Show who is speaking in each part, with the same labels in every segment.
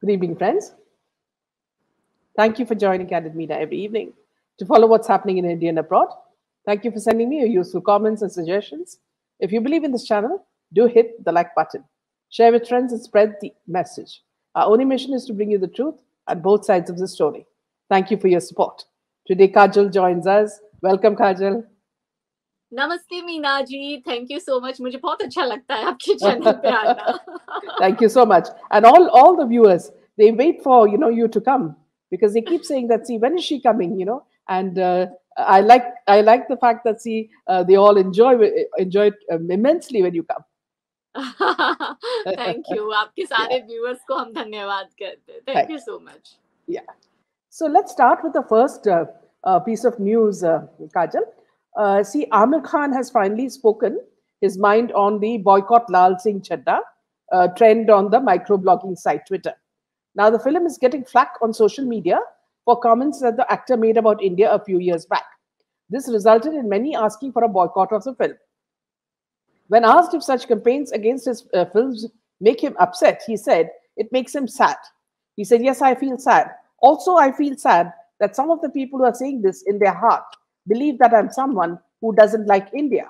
Speaker 1: Good evening, friends. Thank you for joining Candid Media every evening to follow what's happening in India and abroad. Thank you for sending me your useful comments and suggestions. If you believe in this channel, do hit the like button. Share with friends and spread the message. Our only mission is to bring you the truth at both sides of the story. Thank you for your support. Today, Kajal joins us. Welcome, Kajal.
Speaker 2: नमस्ते Meena ji, thank you so much. मुझे बहुत अच्छा लगता है आपके channel पे आना.
Speaker 1: Thank you so much. And all the viewers, they wait for you to come because they keep saying that, see, when is she coming, and I like the fact that, see, they all enjoy it immensely when you come.
Speaker 2: Thank you. आपके सारे viewers को हम धन्यवाद करते हैं. Thank you so much.
Speaker 1: Yeah. So let's start with the first piece of news, Kajal. See, Amir Khan has finally spoken his mind on the boycott Lal Singh Chadda trend on the microblogging site Twitter. Now, the film is getting flack on social media for comments that the actor made about India a few years back. This resulted in many asking for a boycott of the film. When asked if such campaigns against his films make him upset, he said, it makes him sad. He said, yes, I feel sad. Also, I feel sad that some of the people who are saying this in their heart believe that I'm someone who doesn't like India.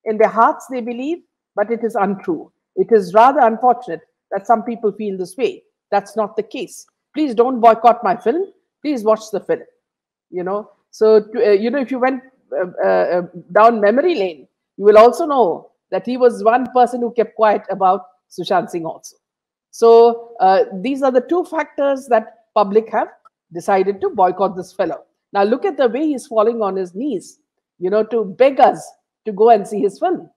Speaker 1: In their hearts, they believe, but it is untrue. It is rather unfortunate that some people feel this way. That's not the case. Please don't boycott my film. Please watch the film. So, if you went down memory lane, you will also know that he was one person who kept quiet about Sushant Singh also. So these are the two factors that public have decided to boycott this fellow. Now look at the way he's falling on his knees, to beg us to go and see his film.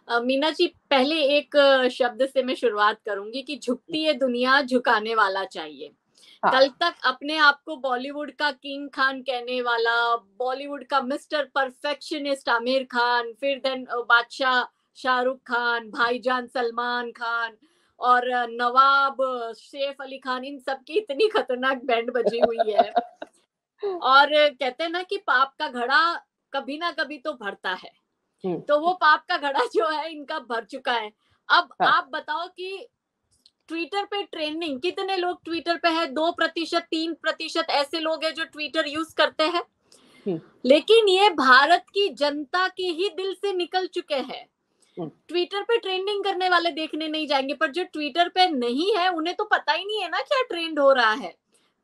Speaker 2: Meena ji, पहले एक शब्द से मैं शुरुआत करूंगी कि झुकती है दुनिया, झुकाने वाला चाहिए. कल तक अपने आप को बॉलीवुड का किंग खान कहने वाला, बॉलीवुड का मिस्टर परफेक्शनिस्ट आमिर खान, फिर देन बादशाह शाहरुख खान, भाईजान सलमान खान और नवाब सैफ अली खान, इन सब की इतनी खतरनाक बैंड बजी हुई है. और कहते हैं ना कि पाप का घड़ा कभी ना कभी तो भरता है. तो वो पाप का घड़ा जो है इनका भर चुका है. अब आप बताओ कि ट्विटर पे ट्रेंडिंग कितने लोग ट्विटर पे है? 2%, 3% ऐसे लोग हैं जो ट्विटर यूज करते हैं. लेकिन ये भारत की जनता के ही दिल से निकल चुके हैं. ट्विटर पे ट्रेंडिंग करने वाले देखने नहीं जाएंगे, पर जो ट्विटर पे नहीं है उन्हें तो पता ही नहीं है ना क्या ट्रेंड हो रहा है.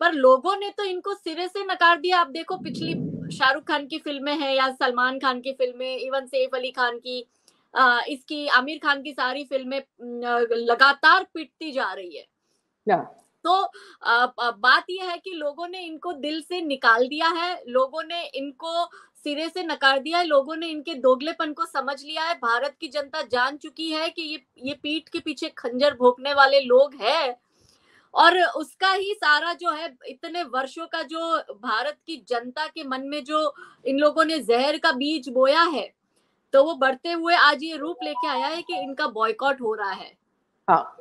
Speaker 2: पर लोगों ने तो इनको सिरे से नकार दिया. आप देखो, पिछली शाहरुख खान की फिल्में हैं या सलमान खान की फिल्में, इवन सैफ अली खान की, इसकी आमिर खान की सारी फिल्में लगातार पिटती जा रही है. तो बात यह है कि लोगों ने इनको दिल से निकाल दिया है, लोगों ने इनको सिरे से नकार दिया है, लोगों ने इनके दोगलेपन को समझ लिया है. भारत की जनता जान चुकी है कि ये पीठ के पीछे खंजर भोंकने वाले लोग हैं. और उसका ही सारा जो है, इतने वर्षों का जो भारत की जनता के मन में जो इन लोगों ने जहर का बीज बोया है, तो वो बढ़ते हुए आज ये रूप लेके आया है कि इनका बॉयकॉट हो रहा है.
Speaker 1: हाँ,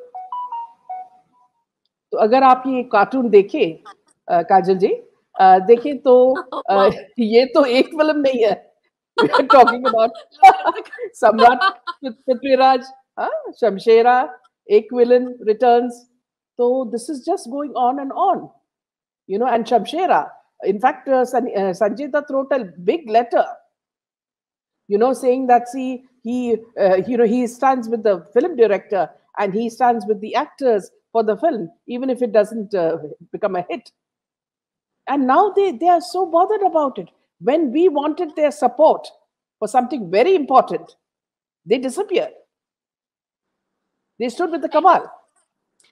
Speaker 1: तो अगर आप ये कार्टून देखें काजल जी, देखें तो ये तो एक फिल्म नहीं है. We are talking about सम्राट पृथ्वीराज, शमशेरा, एक villain returns. So this is just going on, and Shamshera. In fact, Sanjay Dutt wrote a big letter, saying that, see, he stands with the film director and he stands with the actors for the film, even if it doesn't become a hit. And now they are so bothered about it. When we wanted their support for something very important, they disappeared. They stood with the Kamal.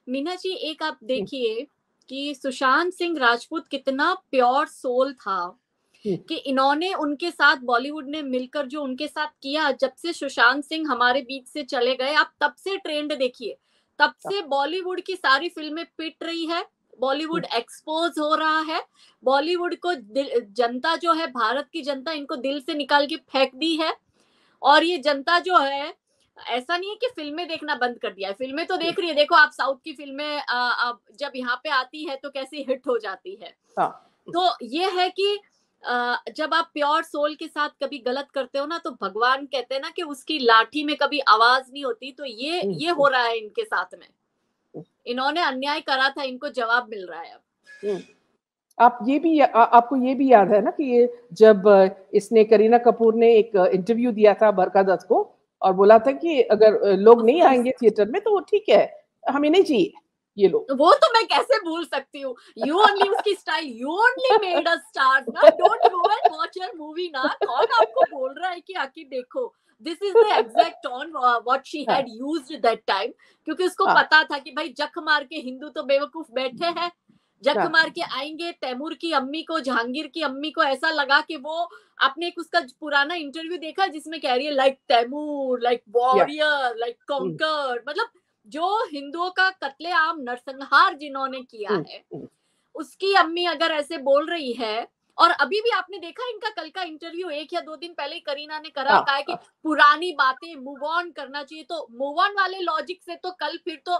Speaker 2: Meena ji, एक आप देखिए कि सुशांत सिंह राजपूत कितना pure soul था कि इन्होंने उनके साथ, बॉलीवुड ने मिलकर जो उनके साथ किया, जब से सुशांत सिंह हमारे बीच से चले गए, आप तब से ट्रेंड देखिए, तब से बॉलीवुड की सारी फिल्में पिट रही है, बॉलीवुड एक्सपोज हो रहा है, बॉलीवुड को जनता जो है, भारत की जनता इनको दिल से निकाल के फेंक दी है. और ये जनता जो है, ऐसा नहीं है कि फिल्में देखना बंद कर दिया है, फिल्में तो देख रही है. देखो आप, साउथ की फिल्में जब यहाँ पे आती है तो कैसी हिट हो जाती है. तो ये है कि जब आप प्योर सोल के साथ कभी गलत करते हो ना, तो भगवान कहते हैं ना कि उसकी लाठी में कभी आवाज नहीं होती. तो ये हो रहा है इनके साथ में. इन्होंने अन्याय करा था, इनको जवाब मिल रहा है अब।
Speaker 1: आपको ये भी याद है ना कि ये जब इसने करीना कपूर ने एक इंटरव्यू दिया था बरखा दत्त को और बोला था कि अगर लोग नहीं आएंगे थिएटर में तो वो ठीक है, हमें नहीं चाहिए ये लोग।
Speaker 2: वो तो मैं कैसे भूल सकती हूँ, यू ओनली उसकी style, you only made us stars ना, don't go and watch your movie ना, कौन आपको बोल रहा है कि आके देखो। This is the exact tone what she had used that time, क्योंकि उसको पता था कि भाई जख मार के हिंदू तो बेवकूफ बैठे हैं, जख मार के आएंगे। तैमूर की अम्मी को, जहांगीर की अम्मी को ऐसा लगा कि वो, आपने एक उसका पुराना इंटरव्यू देखा जिसमें कह रही है like Timur, like warrior, like conquer, मतलब जो हिंदुओं का कत्लेआम नरसंहार जिन्होंने किया है, उसकी अम्मी अगर ऐसे बोल रही है। और अभी भी आपने देखा इनका कल का इंटरव्यू, 1 या 2 दिन पहले करीना ने कहा है कि पुरानी बातें मूव ऑन करना चाहिए। तो मूव ऑन वाले लॉजिक से तो कल फिर तो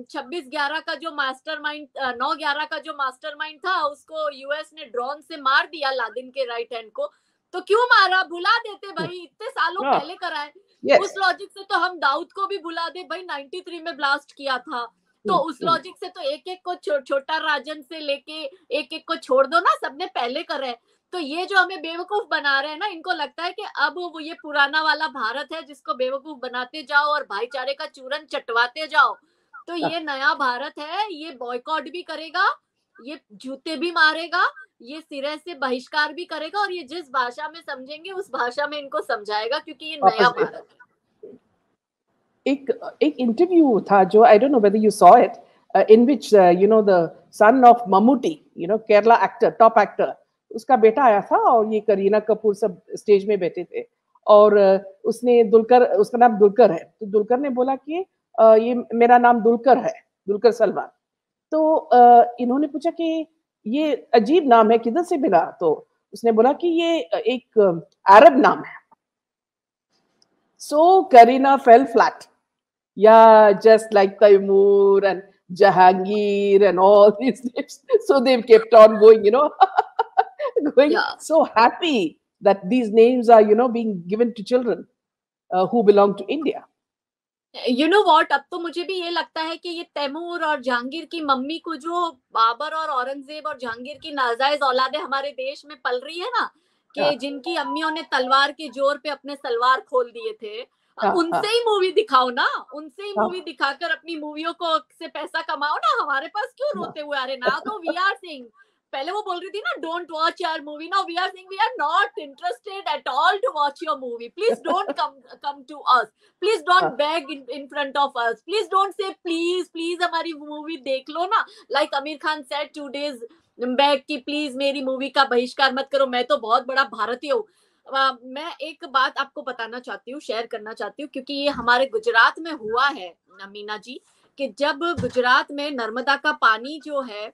Speaker 2: 26/11 का जो मास्टरमाइंड, 9/11 का जो मास्टरमाइंड था, उसको यूएस ने ड्रोन से मार दिया, लादेन के राइट हैंड को। तो क्यों मारा, बुला देते भाई, इतने सालों पहले कराए। उस लॉजिक से तो हम दाऊद को भी बुला दे भाई, 93 में ब्लास्ट किया था। तो उस लॉजिक से तो एक एक को छोटा राजन से लेके एक एक को छोड़ दो ना, सबने पहले करे। तो ये जो हमें बेवकूफ बना रहे हैं ना, इनको लगता है कि अब वो ये पुराना वाला भारत है जिसको बेवकूफ बनाते जाओ और भाईचारे का चूरन चटवाते जाओ। तो ये नया भारत है, ये बॉयकॉट भी करेगा, ये जूते भी मारेगा, ये सिरे से बहिष्कार भी करेगा, और ये जिस भाषा में समझेंगे उस भाषा में इनको समझाएगा, क्योंकि ये नया भारत है।
Speaker 1: एक इंटरव्यू था जो I don't know whether you saw it, in which you know the son of Mammootty, you know Kerala actor, top actor, उसका बेटा आया था और ये करीना कपूर सब स्टेज में बैठे थे और उसने दुलकर, उसका नाम दुलकर है, तो दुलकर ने बोला कि ये मेरा नाम दुलकर है, दुलकर सलमान। तो इन्होंने पूछा कि ये अजीब नाम है, किधर से मिला? तो उसने बोला कि ये एक अरब नाम है। So Kareena fell flat. Yeah, just like Taimur and Jahangir and all these names. So they've kept on going, you know, going so happy that these names are, you know, being given to children who belong to India.
Speaker 2: You know what, अब तो मुझे भी ये लगता है कि ये तैमूर और जहांगीर की मम्मी को, जो बाबर और औरंगजेब और जहांगीर की नाजायज औलादे हमारे देश में पल रही है ना, कि जिनकी अम्मियों ने तलवार के जोर पे अपने सलवार खोल दिए थे, उनसे ही मूवी दिखाओ ना, उनसे ही मूवी दिखाकर अपनी मूवियों को से पैसा कमाओ ना। हमारे पास क्यों रोते हुए आ रहे ना? तो वी आर सेइंग, पहले वो बोल रही थी ना don't watch your movie, now we are saying we are not interested at all to watch your movie, please don't come to us, please don't beg in front of us, please don't say please हमारी movie देख लो ना। Like Aamir Khan said 2 days back कि please मेरी movie का बहिष्कार मत करो, मैं तो बहुत बड़ा भारतीय हूँ। मैं एक बात आपको बताना चाहती हूँ, शेयर करना चाहती हूँ, क्योंकि ये हमारे गुजरात में हुआ है मीना जी, कि जब गुजरात में नर्मदा का पानी जो है,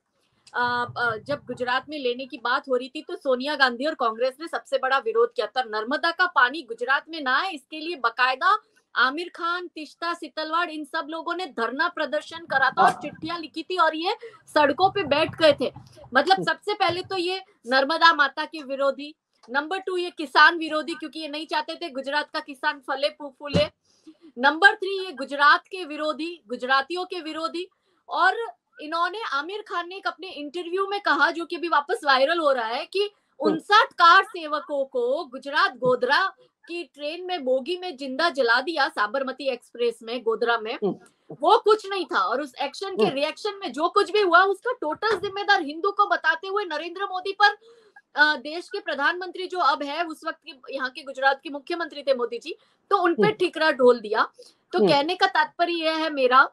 Speaker 2: जब गुजरात में लेने की बात हो रही थी, तो सोनिया गांधी और कांग्रेस ने सबसे बड़ा विरोध किया था। नर्मदा का पानी गुजरात में ना है, इसके लिए बकायदा आमिर खान, तिश्ता सितलवाड़, इन सब लोगों ने धरना प्रदर्शन करा था और चिट्ठियां लिखी थी और ये सड़कों पे बैठ गए थे। मतलब सबसे पहले तो ये नर्मदा माता के विरोधी, नंबर 2 ये किसान विरोधी, क्योंकि ये नहीं चाहते थे गुजरात का किसान फले फूले। नंबर 3 ये गुजरात के विरोधी, गुजरातियों के विरोधी। और इन्होंने, आमिर खान ने एक अपने इंटरव्यू में कहा, जो कि अभी वापस वायरल हो रहा है, कि 59 कार सेवकों को गुजरात गोधरा की ट्रेन में बोगी में जिंदा जला दिया, साबरमती एक्सप्रेस में गोधरा में, वो कुछ नहीं था। और उस एक्शन के रिएक्शन में जो कुछ भी हुआ उसका टोटल जिम्मेदार हिंदू को बताते हुए नरेंद्र मोदी पर, देश के प्रधानमंत्री जो अब है, उस वक्त के यहाँ के गुजरात के मुख्यमंत्री थे मोदी जी, तो उनपे ठिकरा ढोल दिया। तो कहने का तात्पर्य यह है मेरा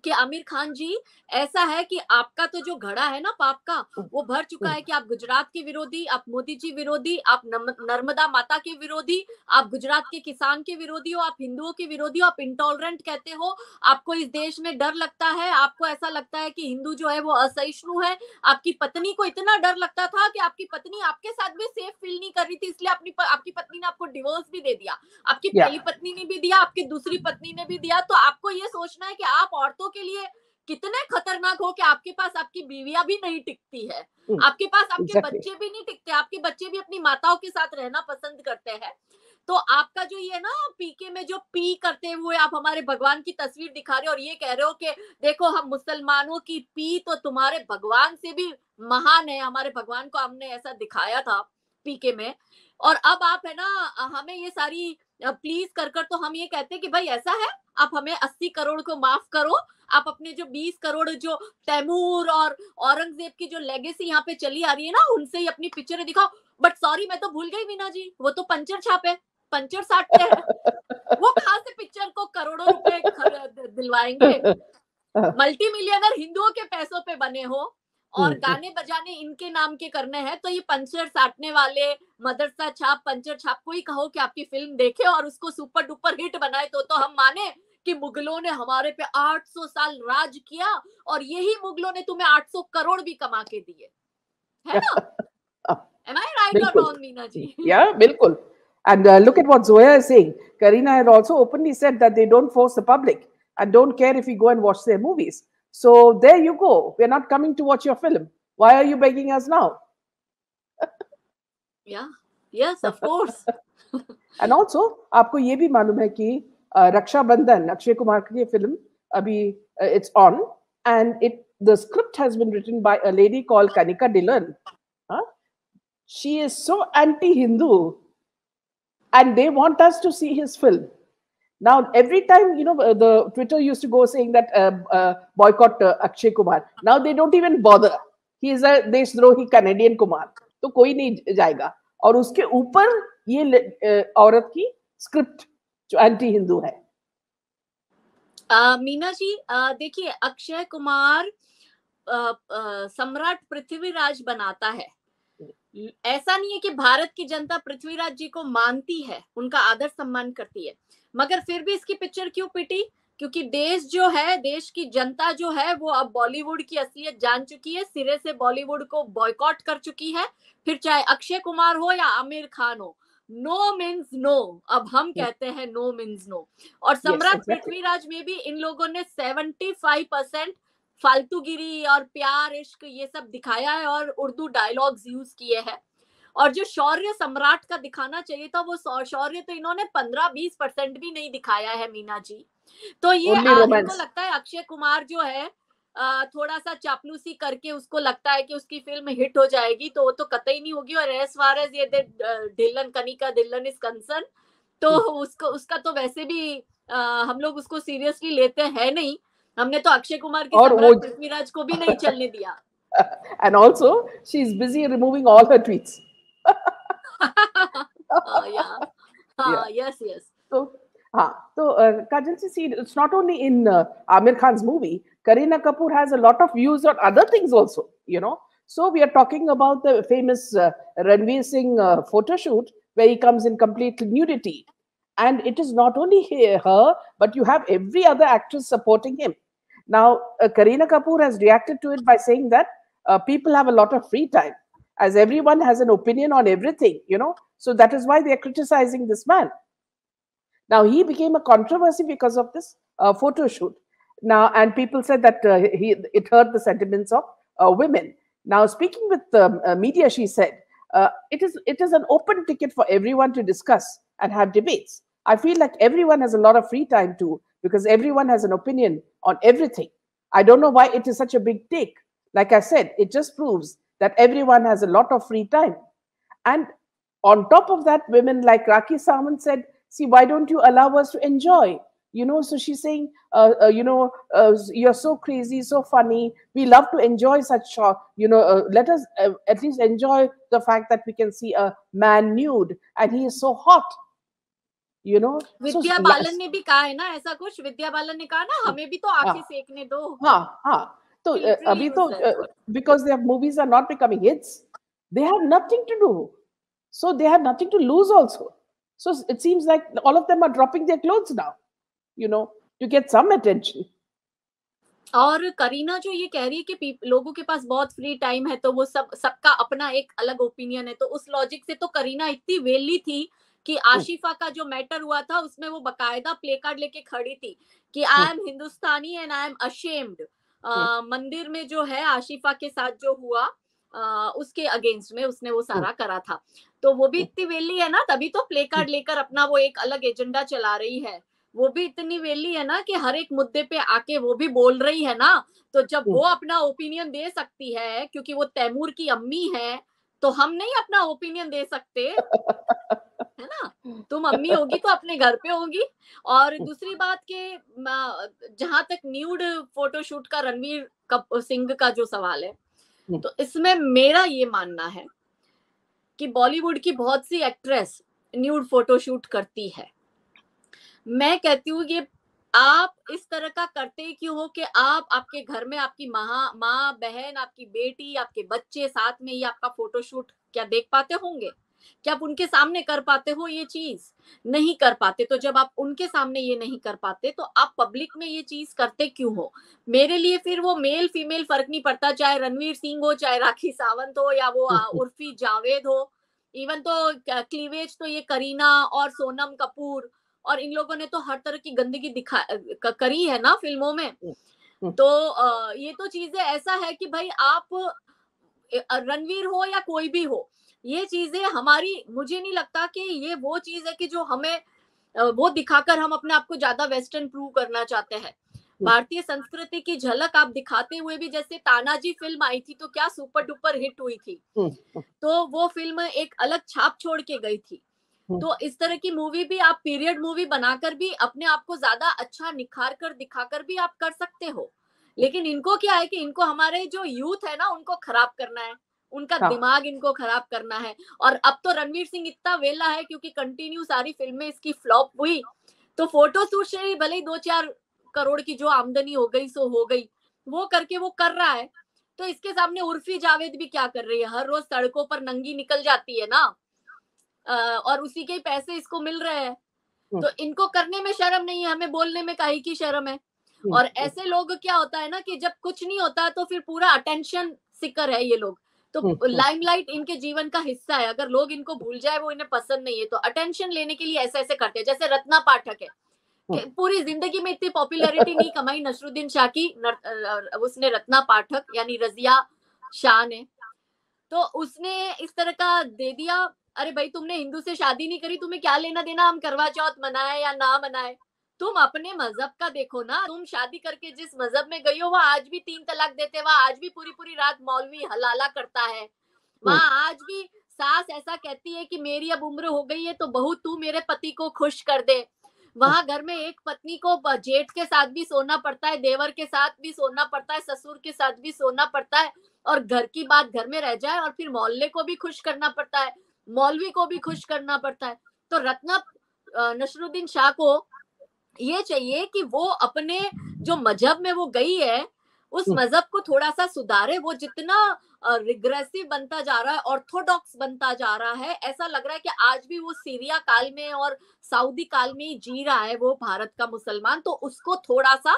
Speaker 2: कि आमिर खान जी, ऐसा है कि आपका तो जो घड़ा है ना पाप का, वो भर चुका है कि आप गुजरात के विरोधी, आप मोदी जी विरोधी, आप नर्मदा माता के विरोधी, आप गुजरात के किसान के विरोधी हो, आप हिंदुओं के विरोधी हो, आप इंटॉलरेंट कहते हो, आपको इस देश में डर लगता है, आपको ऐसा लगता है कि हिंदू जो है वो असहिष्णु है। आपकी पत्नी को इतना डर लगता था कि आपकी पत्नी आपके साथ भी सेफ फील नहीं कर रही थी, इसलिए आपकी पत्नी ने आपको डिवोर्स भी दे दिया, आपकी पहली पत्नी ने भी दिया, आपकी दूसरी पत्नी ने भी दिया। तो आपको ये सोचना है कि आप औरतों के लिए कितने खतरनाक हो कि आपके पास आपकी बीवियां भी नहीं टिकती है, आपके पास आपके बच्चे भी नहीं टिकते, आपके बच्चे भी अपनी माताओं के साथ रहना पसंद करते हैं। तो आपका जो ये ना पीके में जो पी करते हुए आप हमारे भगवान की तस्वीर दिखा रहे हो और ये कह रहे हो कि देखो हम मुसलमानों की पी तो तुम्हारे भगवान से भी महान है, हमारे भगवान को हमने ऐसा दिखाया था पीके में, और अब आप है ना हमें ये सारी प्लीज कर कर, तो हम ये कहते हैं कि भाई ऐसा है, आप हमें 80 करोड़ को माफ करो, आप अपने जो 20 करोड़ जो तैमूर और औरंगजेब की जो लेगेसी यहाँ पे चली आ रही है ना, उनसे ही अपनी पिक्चरें दिखाओ। बट सॉरी, मैं तो भूल गई मीना जी, वो तो पंचर छापे, पंचर साटते हैं, वो कहाँ से पिक्चर को करोड़ों रुपए दिलवाएंगे? मल्टी मिलियनर हिंदुओं के पैसों पे बने हो और गाने बजाने इनके नाम के करने हैं, तो ये पंचर साटने वाले मदरसा छाप पंचर छाप को ही कहो कि आपकी फिल्म देखे और उसको सुपर डुपर हिट बनाए, तो हम माने कि मुगलों ने हमारे पे 800 साल राज किया और यही मुगलों ने तुम्हें 800 करोड़ भी कमा के दिए, है ना? Am I right or wrong, Meena ji?
Speaker 1: Yeah, bilkul. And look at what Zoya is saying. Kareena had also openly said that they don't force the public and don't care if we go and watch their movies. So there you go. We're not coming to watch your film. Why are you begging us now?
Speaker 2: Yeah. Yes, of course.
Speaker 1: And also, आपको ये भी मालूम है कि रक्षाबंधन अक्षय कुमार की film अभी it's on, and the script has been written by a lady called Kanika Dillon. She is so anti-Hindu, and they want us to see his film. Now, every time, the Twitter used to go saying that boycott Akshay Kumar. Now they don't even bother. He is a देशद्रोही Canadian Kumar. तो कोई नहीं जाएगा. और उसके ऊपर ये औरत की स्क्रिप्ट जो एंटी हिंदू है.
Speaker 2: मीना जी देखिए, अक्षय कुमार सम्राट पृथ्वीराज बनाता है. ऐसा नहीं है कि भारत की जनता पृथ्वीराज जी को मानती है, उनका आदर सम्मान करती है, मगर फिर भी इसकी पिक्चर क्यों पिटी? क्योंकि देश जो है, देश की जनता जो है, वो अब बॉलीवुड की असलियत जान चुकी है, सिरे से बॉलीवुड को बॉयकॉट कर चुकी है. फिर चाहे अक्षय कुमार हो या आमिर खान हो, नो मीन्स नो. अब हम कहते हैं नो मीन्स नो. और सम्राट पृथ्वीराज में भी इन लोगों ने 75% फालतूगिरी और प्यार इश्क ये सब दिखाया है और उर्दू डायलॉग्स यूज किए हैं. और जो शौर्य सम्राट का दिखाना चाहिए था, वो शौर्य तो इन्होंने 15-20% भी नहीं दिखाया है मीना जी. तो ये इनको लगता है अक्षय कुमार जो है थोड़ा सा चापलूसी करके उसको लगता है कि उसकी फिल्म हिट हो जाएगी, तो वो तो कतई नहीं होगी. और एज फार एज ये ढिल्लन कनिका ढिल्लन इज कंसर्न, तो उसका तो वैसे भी हम लोग उसको सीरियसली लेते हैं नहीं. हमने तो अक्षय कुमार की सम्राट पृथ्वीराज को भी नहीं चलने दिया.
Speaker 1: And also, she is busy removing all her tweets.
Speaker 2: Yes.
Speaker 1: So Kajal, see, it's not only in Amir Khan's movie. Kareena Kapoor has a lot of views on other things also, So we are talking about the famous Ranveer Singh photo shoot where he comes in complete nudity. And it is not only her, but you have every other actress supporting him. Now, Kareena Kapoor has reacted to it by saying that people have a lot of free time, as everyone has an opinion on everything, So that is why they are criticizing this man. Now, he became a controversy because of this photo shoot. Now, and people said that it hurt the sentiments of women. Now, speaking with the media, she said, it is an open ticket for everyone to discuss and have debates. I feel like everyone has a lot of free time too, because everyone has an opinion on everything. I don't know why it is such a big take. Like I said, it just proves that everyone has a lot of free time. And on top of that, women like Rakhi Sawant said, see, why don't you allow us to enjoy? So she's saying, you're so crazy, so funny. We love to enjoy such shots. Let us at least enjoy the fact that we can see a man nude and he is so hot.
Speaker 2: Vidya Balan ने भी कहा है ना ऐसा कुछ. विद्या बालन ने कहा ना, हमें भी तो आंखें सेकने दो.
Speaker 1: हाँ. तो अभी तो because their movies are not becoming hits, they have nothing to do. So they have nothing to lose also. So it seems like all of them are dropping their clothes now, to get some attention.
Speaker 2: और करीना जो ये कह रही है कि लोगों के पास बहुत फ्री टाइम है, तो वो सबका अपना एक अलग ओपिनियन है, तो उस लॉजिक से तो करीना इतनी वेली थी कि आशिफा का जो मैटर हुआ था उसमें वो बकायदा प्ले कार्ड लेके खड़ी थी कि I am Hindustani and I M ashamed. मंदिर में जो है आशिफा के साथ जो हुआ, उसके अगेंस्ट में उसने वो सारा करा था। तो वो भी इतनी वेली है ना, तभी तो प्ले कार्ड लेकर अपना वो एक अलग एजेंडा चला रही है। वो भी इतनी वेली है ना कि हर एक मुद्दे पे आके वो भी बोल रही है ना। तो जब वो अपना ओपिनियन दे सकती है क्योंकि वो तैमूर की अम्मी है, तो हम नहीं अपना ओपिनियन दे सकते, है ना? तुम अम्मी होगी तो अपने घर पे होगी। और दूसरी बात के जहां तक न्यूड फोटोशूट का रणवीर सिंह का जो सवाल है, तो इसमें मेरा ये मानना है कि बॉलीवुड की बहुत सी एक्ट्रेस न्यूड फोटोशूट करती है। मैं कहती हूँ ये आप इस तरह का करते ही क्यों हो कि आप आपके घर में आपकी माँ बहन, आपकी बेटी, आपके बच्चे साथ में ही आपका फोटोशूट क्या देख पाते होंगे? क्या आप उनके सामने कर पाते हो ये चीज? नहीं कर पाते। तो जब आप उनके सामने ये नहीं कर पाते तो आप पब्लिक में ये चीज करते क्यों हो? मेरे लिए फिर वो मेल फीमेल फर्क नहीं पड़ता, चाहे रणवीर सिंह हो, चाहे राखी सावंत हो, या वो उर्फी जावेद हो। इवन तो क्लीवेज तो ये करीना और सोनम कपूर और इन लोगों ने तो हर तरह की गंदगी करी है ना फिल्मों में। तो ये तो चीजें ऐसा है कि भाई आप रणवीर हो या कोई भी हो, ये चीजें हमारी, मुझे नहीं लगता कि ये वो चीज है कि जो हमें वो दिखाकर हम अपने आप को ज्यादा वेस्टर्न प्रूव करना चाहते हैं। भारतीय संस्कृति की झलक आप दिखाते हुए भी, जैसे तानाजी फिल्म आई थी तो क्या सुपर डुपर हिट हुई थी, तो वो फिल्म एक अलग छाप छोड़ के गई थी। तो इस तरह की मूवी भी आप पीरियड मूवी बनाकर भी अपने आप को ज्यादा अच्छा निखार कर दिखाकर भी आप कर सकते हो। लेकिन इनको क्या है कि इनको हमारे जो यूथ है ना उनको खराब करना है, उनका दिमाग इनको खराब करना है। और अब तो रणवीर सिंह इतना वेला है क्योंकि कंटिन्यू सारी फिल्में इसकी फ्लॉप हुई, तो फोटो शूट से ही भले ही 2-4 करोड़ की जो आमदनी हो गई सो हो गई, वो करके वो कर रहा है। तो इसके सामने उर्फी जावेद भी क्या कर रही है, हर रोज सड़कों पर नंगी निकल जाती है ना, और उसी के पैसे इसको मिल रहे हैं। तो इनको करने में शर्म नहीं है, हमें बोलने में काहे की शर्म है। और ऐसे लोग क्या होता है ना कि जब कुछ नहीं होता तो फिर पूरा अटेंशन सीकर है ये लोग, तो लाइमलाइट इनके जीवन का हिस्सा है। अगर लोग इनको भूल जाए, वो इन्हें पसंद नहीं है, तो अटेंशन लेने के लिए ऐसे ऐसे करते हैं। जैसे रत्ना पाठक है, पूरी जिंदगी में इतनी पॉपुलैरिटी नहीं कमाई नसरुद्दीन शाह की, उसने रत्ना पाठक यानी रजिया शाह ने, तो उसने इस तरह का दे दिया। अरे भाई तुमने हिंदू से शादी नहीं करी, तुम्हें क्या लेना देना हम करवा चौथ मनाए या ना मनाए? तुम अपने मजहब का देखो ना। तुम शादी करके जिस मजहब में गई हो वहां आज भी 3 तलाक देते, वहां आज भी पूरी पूरी रात मौलवी हलाला करता है, वहां आज भी सास ऐसा कहती है कि मेरी अब उम्र हो गई है तो बहू तू मेरे पति को खुश कर दे। वहां घर में एक पत्नी को जेठ के साथ भी सोना पड़ता है, देवर के साथ भी सोना पड़ता है, ससुर के साथ भी सोना पड़ता है, और घर की बात घर में रह जाए और फिर मोहल्ले को भी खुश करना पड़ता है, मौलवी को भी खुश करना पड़ता है। तो नसरुद्दीन शाह को ये चाहिए कि वो अपने जो मजहब में वो गई है उस मजहब को थोड़ा सा सुधारे। वो जितना रिग्रेसिव बनता जा रहा है, ऑर्थोडॉक्स बनता जा रहा है, ऐसा लग रहा है कि आज भी वो सीरिया काल में और सऊदी काल में ही जी रहा है वो भारत का मुसलमान। तो उसको थोड़ा सा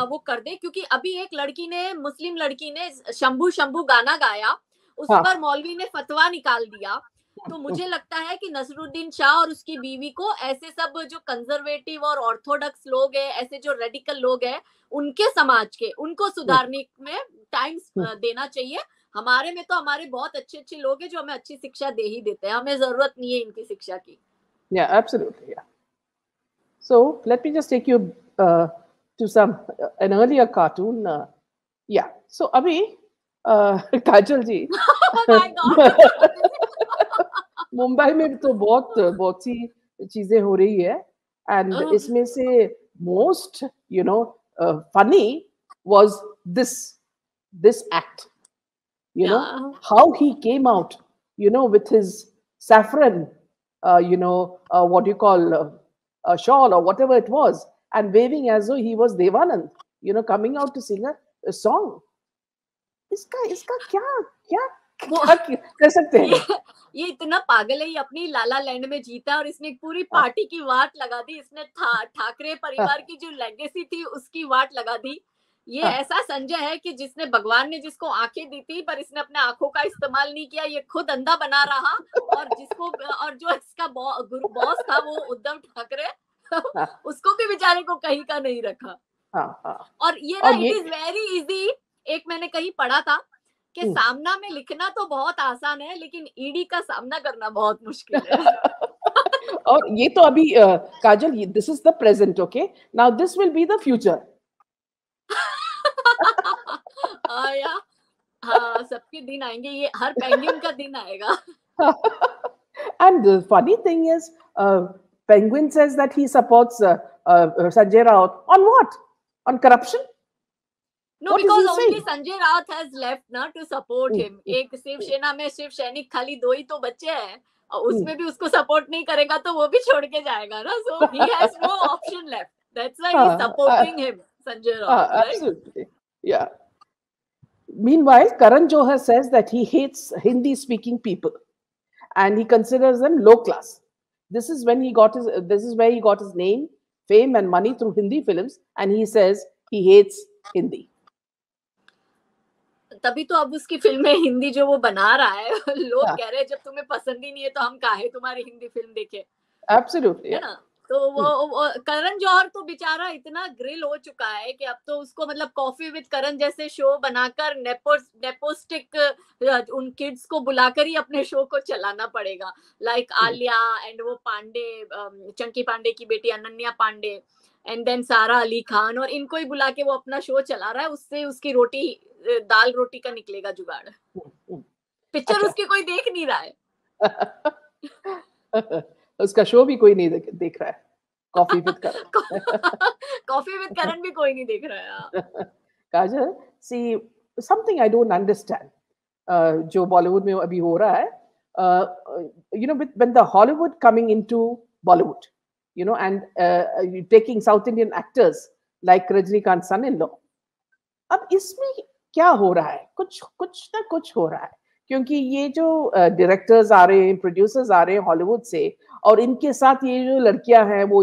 Speaker 2: वो कर दे, क्योंकि अभी एक लड़की ने, मुस्लिम लड़की ने शंभू शंभू गाना गाया, उस पर मौलवी ने फतवा निकाल दिया। तो मुझे लगता है कि नसरुद्दीन शाह और उसकी बीवी को ऐसे सब जो कंजर्वेटिव और ऑर्थोडॉक्स लोग हैं, ऐसे जो रेडिकल लोग हैं, उनके समाज के, उनको सुधारने में टाइम देना चाहिए। हमारे में तो हमारे बहुत अच्छे अच्छे लोग हैं जो हमें अच्छी शिक्षा दे ही देते हैं, हमें जरूरत नहीं है इनकी शिक्षा की।
Speaker 1: Yeah, absolutely. Yeah. So let me just take you to an earlier cartoon. Yeah. So Abhi, काजल जी, मुंबई में तो बहुत सी चीजें हो रही है, एंड इसमें से most funny was this act. How he came out, with his saffron, what do you call, a shawl or whatever it was, and waving as though he was Devanand, coming out to sing a song. इसका क्या कर सकते हैं?
Speaker 2: ये इतना पागल है, ये अपनी लाला लैंड में जीता और इसने एक पूरी पार्टी की वाट लगा दी। इसने ठाकरे परिवार की जो लेगेसी थी उसकी वाट लगा दी। ये ऐसा संजय है कि जिसने, भगवान ने जिसको आंखें दी थी पर इसने अपने आंखों का इस्तेमाल नहीं किया, ये खुद अंधा बना रहा, और जो इसका बॉस था वो उद्धव ठाकरे, उसको भी बेचारे को कहीं का नहीं रखा। और ये ना, इट इज वेरी इजी। एक मैंने कहीं पढ़ा था कि सामना में लिखना तो बहुत आसान है, लेकिन ईडी का सामना करना बहुत मुश्किल है।
Speaker 1: और ये तो अभी Kajal, this is the present, okay, now this will be the future.
Speaker 2: या हाँ, सबके दिन आएंगे, ये हर पेंगुइन का दिन आएगा।
Speaker 1: And the funny thing is, Penguin says that he supports Sanjay Raut on what? On corruption?
Speaker 2: No,
Speaker 1: What is
Speaker 2: because
Speaker 1: he
Speaker 2: only
Speaker 1: saying?
Speaker 2: Sanjay Raut has left ना to support him. एक शिवसेना में शिव सैनिक खाली 2 ही तो बच्चे हैं, और उसमें भी उसको सपोर्ट नहीं करेगा तो वो भी छोड़ के जाएगा ना. So he has no option left. That's why he's supporting him, Sanjay Raut, right?
Speaker 1: Absolutely, yeah. Meanwhile, Karan Johar says that he hates Hindi-speaking people, and he considers them low class. This is when he got his. This is where he got his name, fame, and money through Hindi films, and he says he hates Hindi.
Speaker 2: तभी तो अब उसकी फिल्में हिंदी जो वो बना रहा है, लोग कह रहे हैं जब तुम्हें पसंद ही नहीं है तो हम काहे तुम्हारी हिंदी फिल्म देखे.
Speaker 1: Absolutely,
Speaker 2: है ना. तो वो करण जौहर तो बेचारा इतना ग्रिल हो चुका है कि अब तो उसको मतलब कॉफी विद करण जैसे शो बनाकर नेपोस्टिक उन किड्स को बुलाकर ही अपने शो को चलाना पड़ेगा. लाइक आलिया एंड वो पांडे, चंकी पांडे की बेटी अनन्या पांडे, एंड देन सारा अली खान, और इनको ही बुला के वो अपना शो चला रहा है. उससे उसकी रोटी, दाल रोटी का निकलेगा जुगाड़. पिक्चर उसकी कोई देख नहीं रहा है.
Speaker 1: उसका शो भी कोई नहीं देख रहा है. Coffee with Karan.
Speaker 2: Coffee with Karan भी कोई नहीं देख रहा है.
Speaker 1: Kajal, see something I don't understand जो बॉलीवुड में अभी हो रहा है. You know, when the Hollywood coming into Bollywood, you know, and taking South Indian actors like Rajinikanth's son-in-law. अब इसमें क्या हो रहा है? कुछ ना कुछ हो रहा है, क्योंकि ये जो डायरेक्टर्स आ रहे हैं, प्रोड्यूसर्स आ रहे हैं हॉलीवुड से, और इनके साथ ये जो लड़कियां हैं वो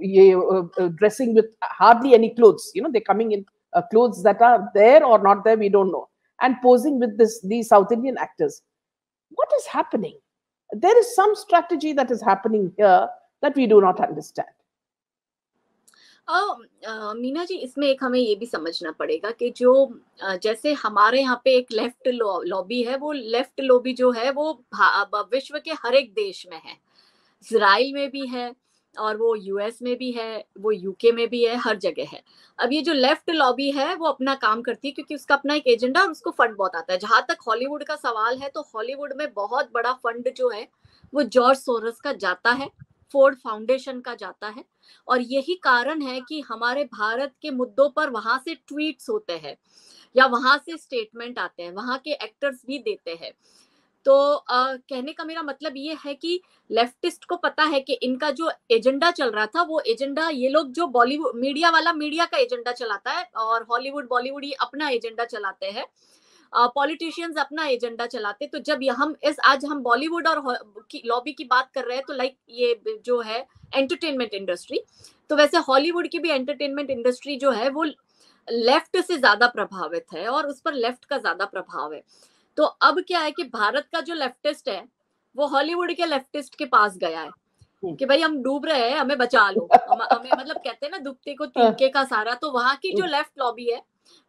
Speaker 1: ये dressing with hardly any clothes, you know, they coming in clothes that are there और not there, we don't know, and posing with these South Indian actors. What is happening? There is some strategy that is happening here that we do not understand.
Speaker 2: Meena ji, इसमें एक हमें ये भी समझना पड़ेगा कि जो जैसे हमारे यहाँ पे एक लेफ्ट लॉबी है, वो लेफ्ट लॉबी जो है वो विश्व के हर एक देश में है. इजराइल में भी है, और वो यूएस में भी है, वो यूके में भी है, हर जगह है. अब ये जो लेफ्ट लॉबी है वो अपना काम करती है, क्योंकि उसका अपना एक एजेंडा और उसको फंड बहुत आता है. जहां तक हॉलीवुड का सवाल है, तो हॉलीवुड में बहुत बड़ा फंड जो है वो जॉर्ज सोरस का जाता है, फोर्ड फाउंडेशन का जाता है, और यही कारण है कि हमारे भारत के मुद्दों पर वहां से ट्वीट्स होते हैं या वहां से स्टेटमेंट आते हैं, वहां के एक्टर्स भी देते हैं. तो कहने का मेरा मतलब ये है कि लेफ्टिस्ट को पता है कि इनका जो एजेंडा चल रहा था, वो एजेंडा ये लोग जो बॉलीवुड मीडिया वाला मीडिया का एजेंडा चलाता है, और हॉलीवुड बॉलीवुड ये अपना एजेंडा चलाते हैं, पॉलिटिशियंस अपना एजेंडा चलाते. तो जब आज हम बॉलीवुड और लॉबी की बात कर रहे हैं, तो लाइक ये जो है एंटरटेनमेंट इंडस्ट्री, तो वैसे हॉलीवुड की भी एंटरटेनमेंट इंडस्ट्री जो है वो लेफ्ट से ज्यादा प्रभावित है, और उस पर लेफ्ट का ज्यादा प्रभाव है. तो अब क्या है कि भारत का जो लेफ्टिस्ट है वो हॉलीवुड के लेफ्टिस्ट के पास गया है कि भाई हम डूब रहे हैं, हमें बचा लो. हमें मतलब कहते हैं ना, दुबते को तिनके का सहारा. तो वहां की जो लेफ्ट लॉबी है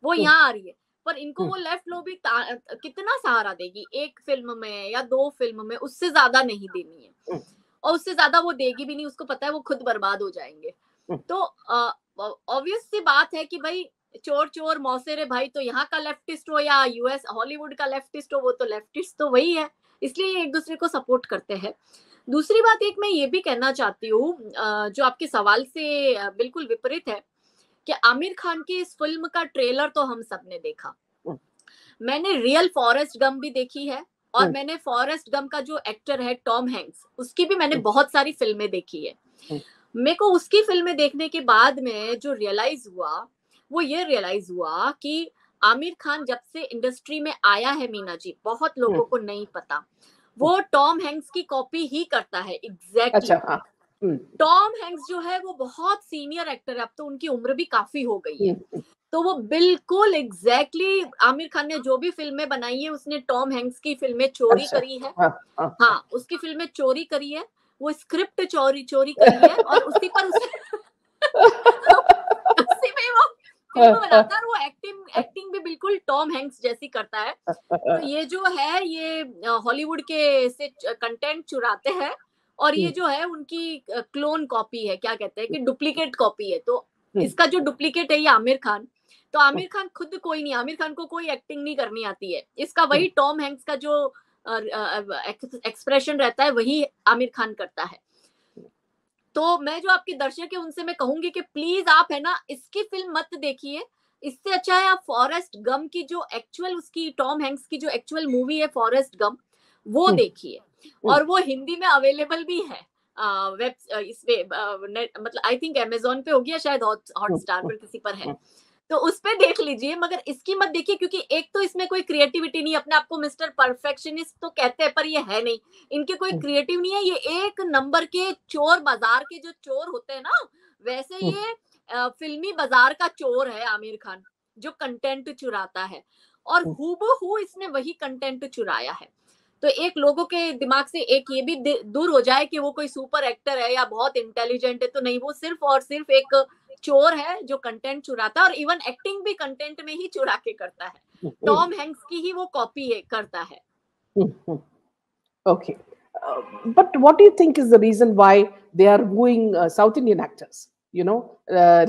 Speaker 2: वो यहाँ आ रही है, पर इनको वो लेफ्ट लॉबी कितना सहारा देगी? एक फिल्म में या 2 फिल्म में, उससे ज्यादा नहीं देनी है, और उससे ज्यादा वो देगी भी नहीं. उसको पता है वो खुद बर्बाद हो जाएंगे. तो ऑब्वियस सी बात है कि भाई चोर चोर मौसेरे भाई, तो यहाँ का लेफ्टिस्ट हो या यूएस हॉलीवुड का लेफ्टिस्ट हो, वो तो लेफ्टिस्ट तो वही है, इसलिए एक दूसरे को सपोर्ट करते हैं. दूसरी बात एक मैं ये भी कहना चाहती हूँ, जो आपके सवाल से बिल्कुल विपरीत है, कि आमिर खान की इस फिल्म का ट्रेलर तो हम सबने देखा. मैंने रियल फॉरेस्ट गम भी देखी है, और मैंने फॉरेस्ट गम का जो एक्टर है टॉम हैंक्स, उसकी भी मैंने बहुत सारी फिल्में देखी है. मेरे को उसकी फिल्में देखने के बाद में जो रियलाइज हुआ, वो ये रियलाइज हुआ कि आमिर खान जब से इंडस्ट्री में आया है, मीना जी, बहुत लोगों को नहीं पता, वो टॉम हैंक्स की कॉपी ही करता है एग्जैक्टली. टॉम हैंक्स जो है वो बहुत सीनियर एक्टर है, अब तो उनकी उम्र भी काफी हो गई है, तो वो बिल्कुल एग्जैक्टली आमिर खान ने जो भी फिल्में बनाई है, उसने टॉम हैंक्स की फिल्में चोरी करी है. हाँ, उसकी फिल्में चोरी करी है, वो स्क्रिप्ट चोरी करी है, और उसी पर उसी में वो फिल्म बनाता है, और वो एक्टिंग भी बिल्कुल बिल्कुल टॉम हैंक्स जैसी करता है। तो ये जो है ये हॉलीवुड के से कंटेंट चुराते हैं और ये जो है उनकी क्लोन कॉपी है, क्या कहते हैं कि डुप्लीकेट कॉपी है। तो इसका जो डुप्लीकेट है ये आमिर खान। तो आमिर खान खुद कोई नहीं, आमिर खान को कोई एक्टिंग नहीं करनी आती है, इसका वही टॉम हैंक्स का जो एक्सप्रेशन रहता है वही आमिर खान करता है। तो मैं जो आपके दर्शक है उनसे मैं कहूंगी कि प्लीज आप है ना इसकी फिल्म मत देखिए, इससे अच्छा है आप फॉरेस्ट गम की जो एक्चुअल उसकी टॉम हैंक्स की जो एक्चुअल मूवी है फॉरेस्ट गम वो देखिए, और वो हिंदी में अवेलेबल भी है वेब इस पे मतलब आई थिंक अमेजोन पे होगी या शायद हॉटस्टार पर किसी पर है, तो उस पे देख लीजिए। मगर इसकी मत देखिए क्योंकि एक तो इसमें कोई क्रिएटिविटी नहीं, अपने आप को मिस्टर परफेक्शनिस्ट तो कहते हैं पर ये है नहीं, इनके कोई क्रिएटिव नहीं है, ये एक नंबर के चोर, बाजार के जो चोर होते हैं ना वैसे ये फिल्मी बाजार का चोर है आमिर खान, जो कंटेंट चुराता है और हूबहू इसने वही कंटेंट चुराया है। तो एक लोगों के दिमाग से एक ये भी दूर हो जाए कि वो कोई सुपर एक्टर है या बहुत इंटेलिजेंट है, तो नहीं, वो सिर्फ और सिर्फ एक चोर है जो कंटेंट चुराता है और इवन एक्टिंग भी कंटेंट में ही चुरा के करता है, टॉम हैंक्स की ही वो कॉपी करता है।
Speaker 1: Okay, but what do you think is the reason why they are wooing South Indian actors? You know,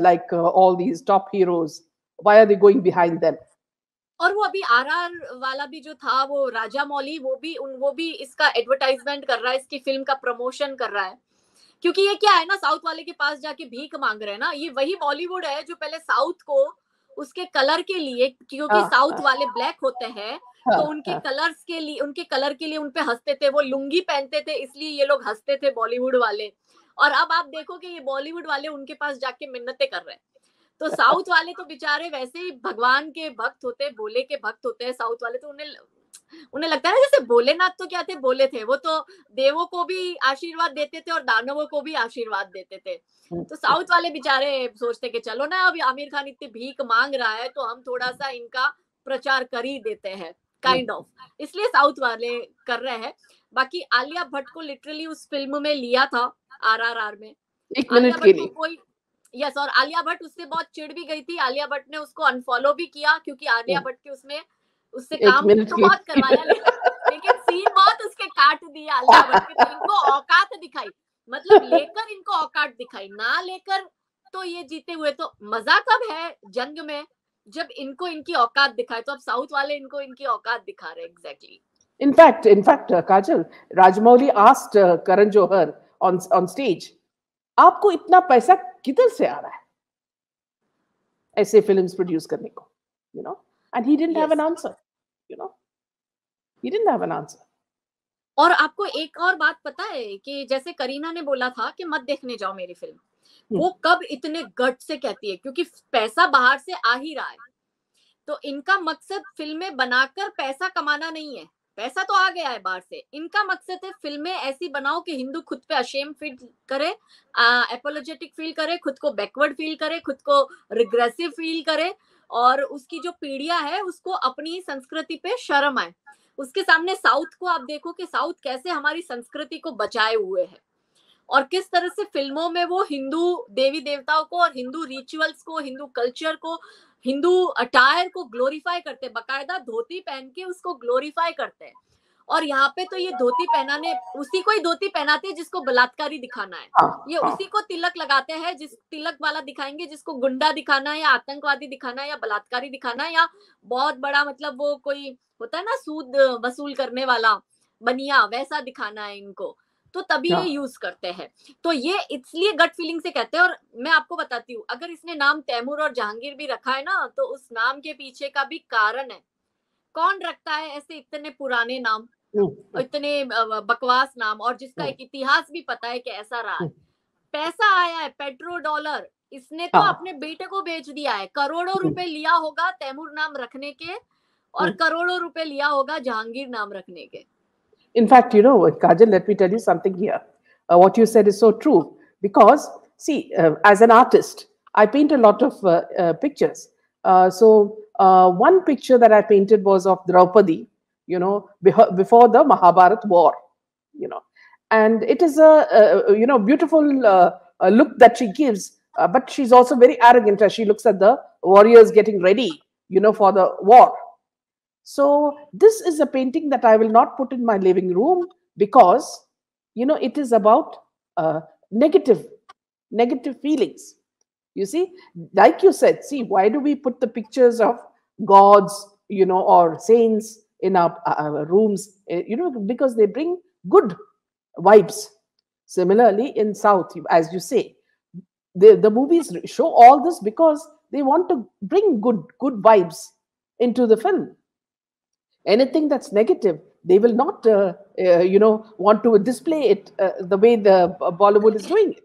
Speaker 1: like all these top heroes. Why are they going behind them?
Speaker 2: और वो अभी RR वाला भी जो था वो राजा मौली, वो भी इसका एडवर्टाइजमेंट कर रहा है, इसकी फिल्म का प्रमोशन कर रहा है, क्योंकि ये क्या है ना साउथ वाले के पास जाके भीख मांग रहे हैं ना। ये वही बॉलीवुड है जो पहले साउथ को उसके कलर के लिए, क्योंकि साउथ वाले ब्लैक होते हैं तो उनके कलर्स के लिए, उनके कलर के लिए उनपे हंसते थे, वो लुंगी पहनते थे इसलिए ये लोग हंसते थे बॉलीवुड वाले। और अब आप देखो कि ये बॉलीवुड वाले उनके पास जाके मिन्नतें कर रहे हैं। तो साउथ वाले तो बेचारे वैसे ही भगवान के भक्त होते हैं, भोले के भक्त होते हैं साउथ वाले, तो उन्हें लगता है ना जैसे भोलेनाथ तो क्या थे, बोले थे, वो तो देवों को भी आशीर्वाद देते थे और दानवों को भी आशीर्वाद देते थे। तो साउथ वाले बेचारे सोचते कि चलो ना अभी आमिर खान इतनी भीख मांग रहा है तो हम थोड़ा सा इनका प्रचार कर ही देते हैं, काइंड ऑफ, इसलिए साउथ वाले कर रहे हैं। बाकी आलिया भट्ट को लिटरली उस फिल्म में लिया था आरआरआर में,
Speaker 1: एक मिनट के लिए,
Speaker 2: कोई यस, और आलिया भट्ट उससे बहुत चिढ़ भी गई थी, आलिया भट्ट ने उसको अनफॉलो भी किया क्योंकि आलिया भट्ट के उससे काम तो बहुत करवाया लेकिन सीन बहुत उसके काट दिए आलिया भट्ट के। इनको औकात दिखाई, मतलब लेकर इनको औकात दिखाई, ना लेकर तो ये जीते हुए। तो मजा कब है जंग में, जब इनको इनकी औकात दिखाए। तो अब साउथ वाले इनको इनकी औकात दिखा रहे हैं। Exactly.
Speaker 1: In fact, Kajal, Rajamouli asked Karan Johar on stage, आपको इतना पैसा किधर से आ रहा है ऐसे फिल्म्स प्रोड्यूस करने को, you know, and he didn't have an answer, you know, he didn't have an answer.
Speaker 2: और आपको एक और बात पता है कि जैसे करीना ने बोला था कि मत देखने जाओ मेरी फिल्म, वो कब इतने गट से कहती है, क्योंकि पैसा बाहर से आ ही रहा है। तो इनका मकसद फिल्में बनाकर पैसा कमाना नहीं है, पैसा तो आ गया है बाहर से, इनका मकसद है फिल्में ऐसी बनाओ कि हिंदू खुद पे अशेम फील करे, एपोलोजेटिक फील करे, खुद को बैकवर्ड फील करे, खुद को रिग्रेसिव फील करे, और उसकी जो पीढ़ियां है उसको अपनी संस्कृति पे शर्म आए। उसके सामने साउथ को आप देखो कि साउथ कैसे हमारी संस्कृति को बचाए हुए है और किस तरह से फिल्मों में वो हिंदू देवी देवताओं को और हिंदू रिचुअल्स को, हिंदू कल्चर को, हिंदू अटायर को ग्लोरीफाई करते हैं, बकायदा धोती पहन के उसको ग्लोरीफाई करते हैं। और यहाँ पे तो ये धोती पहनाने, उसी को ही धोती पहनाते हैं जिसको बलात्कारी दिखाना है, ये उसी को तिलक लगाते हैं जिस तिलक वाला दिखाएंगे जिसको गुंडा दिखाना है या आतंकवादी दिखाना है या बलात्कारी दिखाना है या बहुत बड़ा मतलब वो कोई होता है ना सूद वसूल करने वाला बनिया, वैसा दिखाना है इनको, तो तभी ये यूज करते हैं। तो ये इसलिए गट फीलिंग से कहते हैं। और मैं आपको बताती हूँ, अगर इसने नाम तैमूर और जहांगीर भी रखा है ना तो उस नाम के पीछे का भी कारण है। कौन रखता है ऐसे इतने पुराने नाम, इतने बकवास नाम, और जिसका एक इतिहास भी पता है कि ऐसा रहा है। पैसा आया है, पेट्रो डॉलर, इसने तो अपने बेटे को बेच दिया है, करोड़ों रुपए लिया होगा तैमूर नाम रखने के और करोड़ों रुपए लिया होगा जहांगीर नाम रखने के।
Speaker 1: In fact, you know, Kajal, let me tell you something here. What you said is so true. Because, see, as an artist, I paint a lot of pictures. So, one picture that I painted was of Draupadi, you know, before the Mahabharat war, you know. And it is you know, beautiful look that she gives. But she's also very arrogant as she looks at the warriors getting ready for the war. So this is a painting that I will not put in my living room because, it is about negative feelings. You see, like you said, see, why do we put the pictures of gods, or saints in our rooms? Because they bring good vibes. Similarly, in South, as you say, the movies show all this because they want to bring good vibes into the film. Anything that's negative, they will not, want to display it the way the Bollywood is doing it.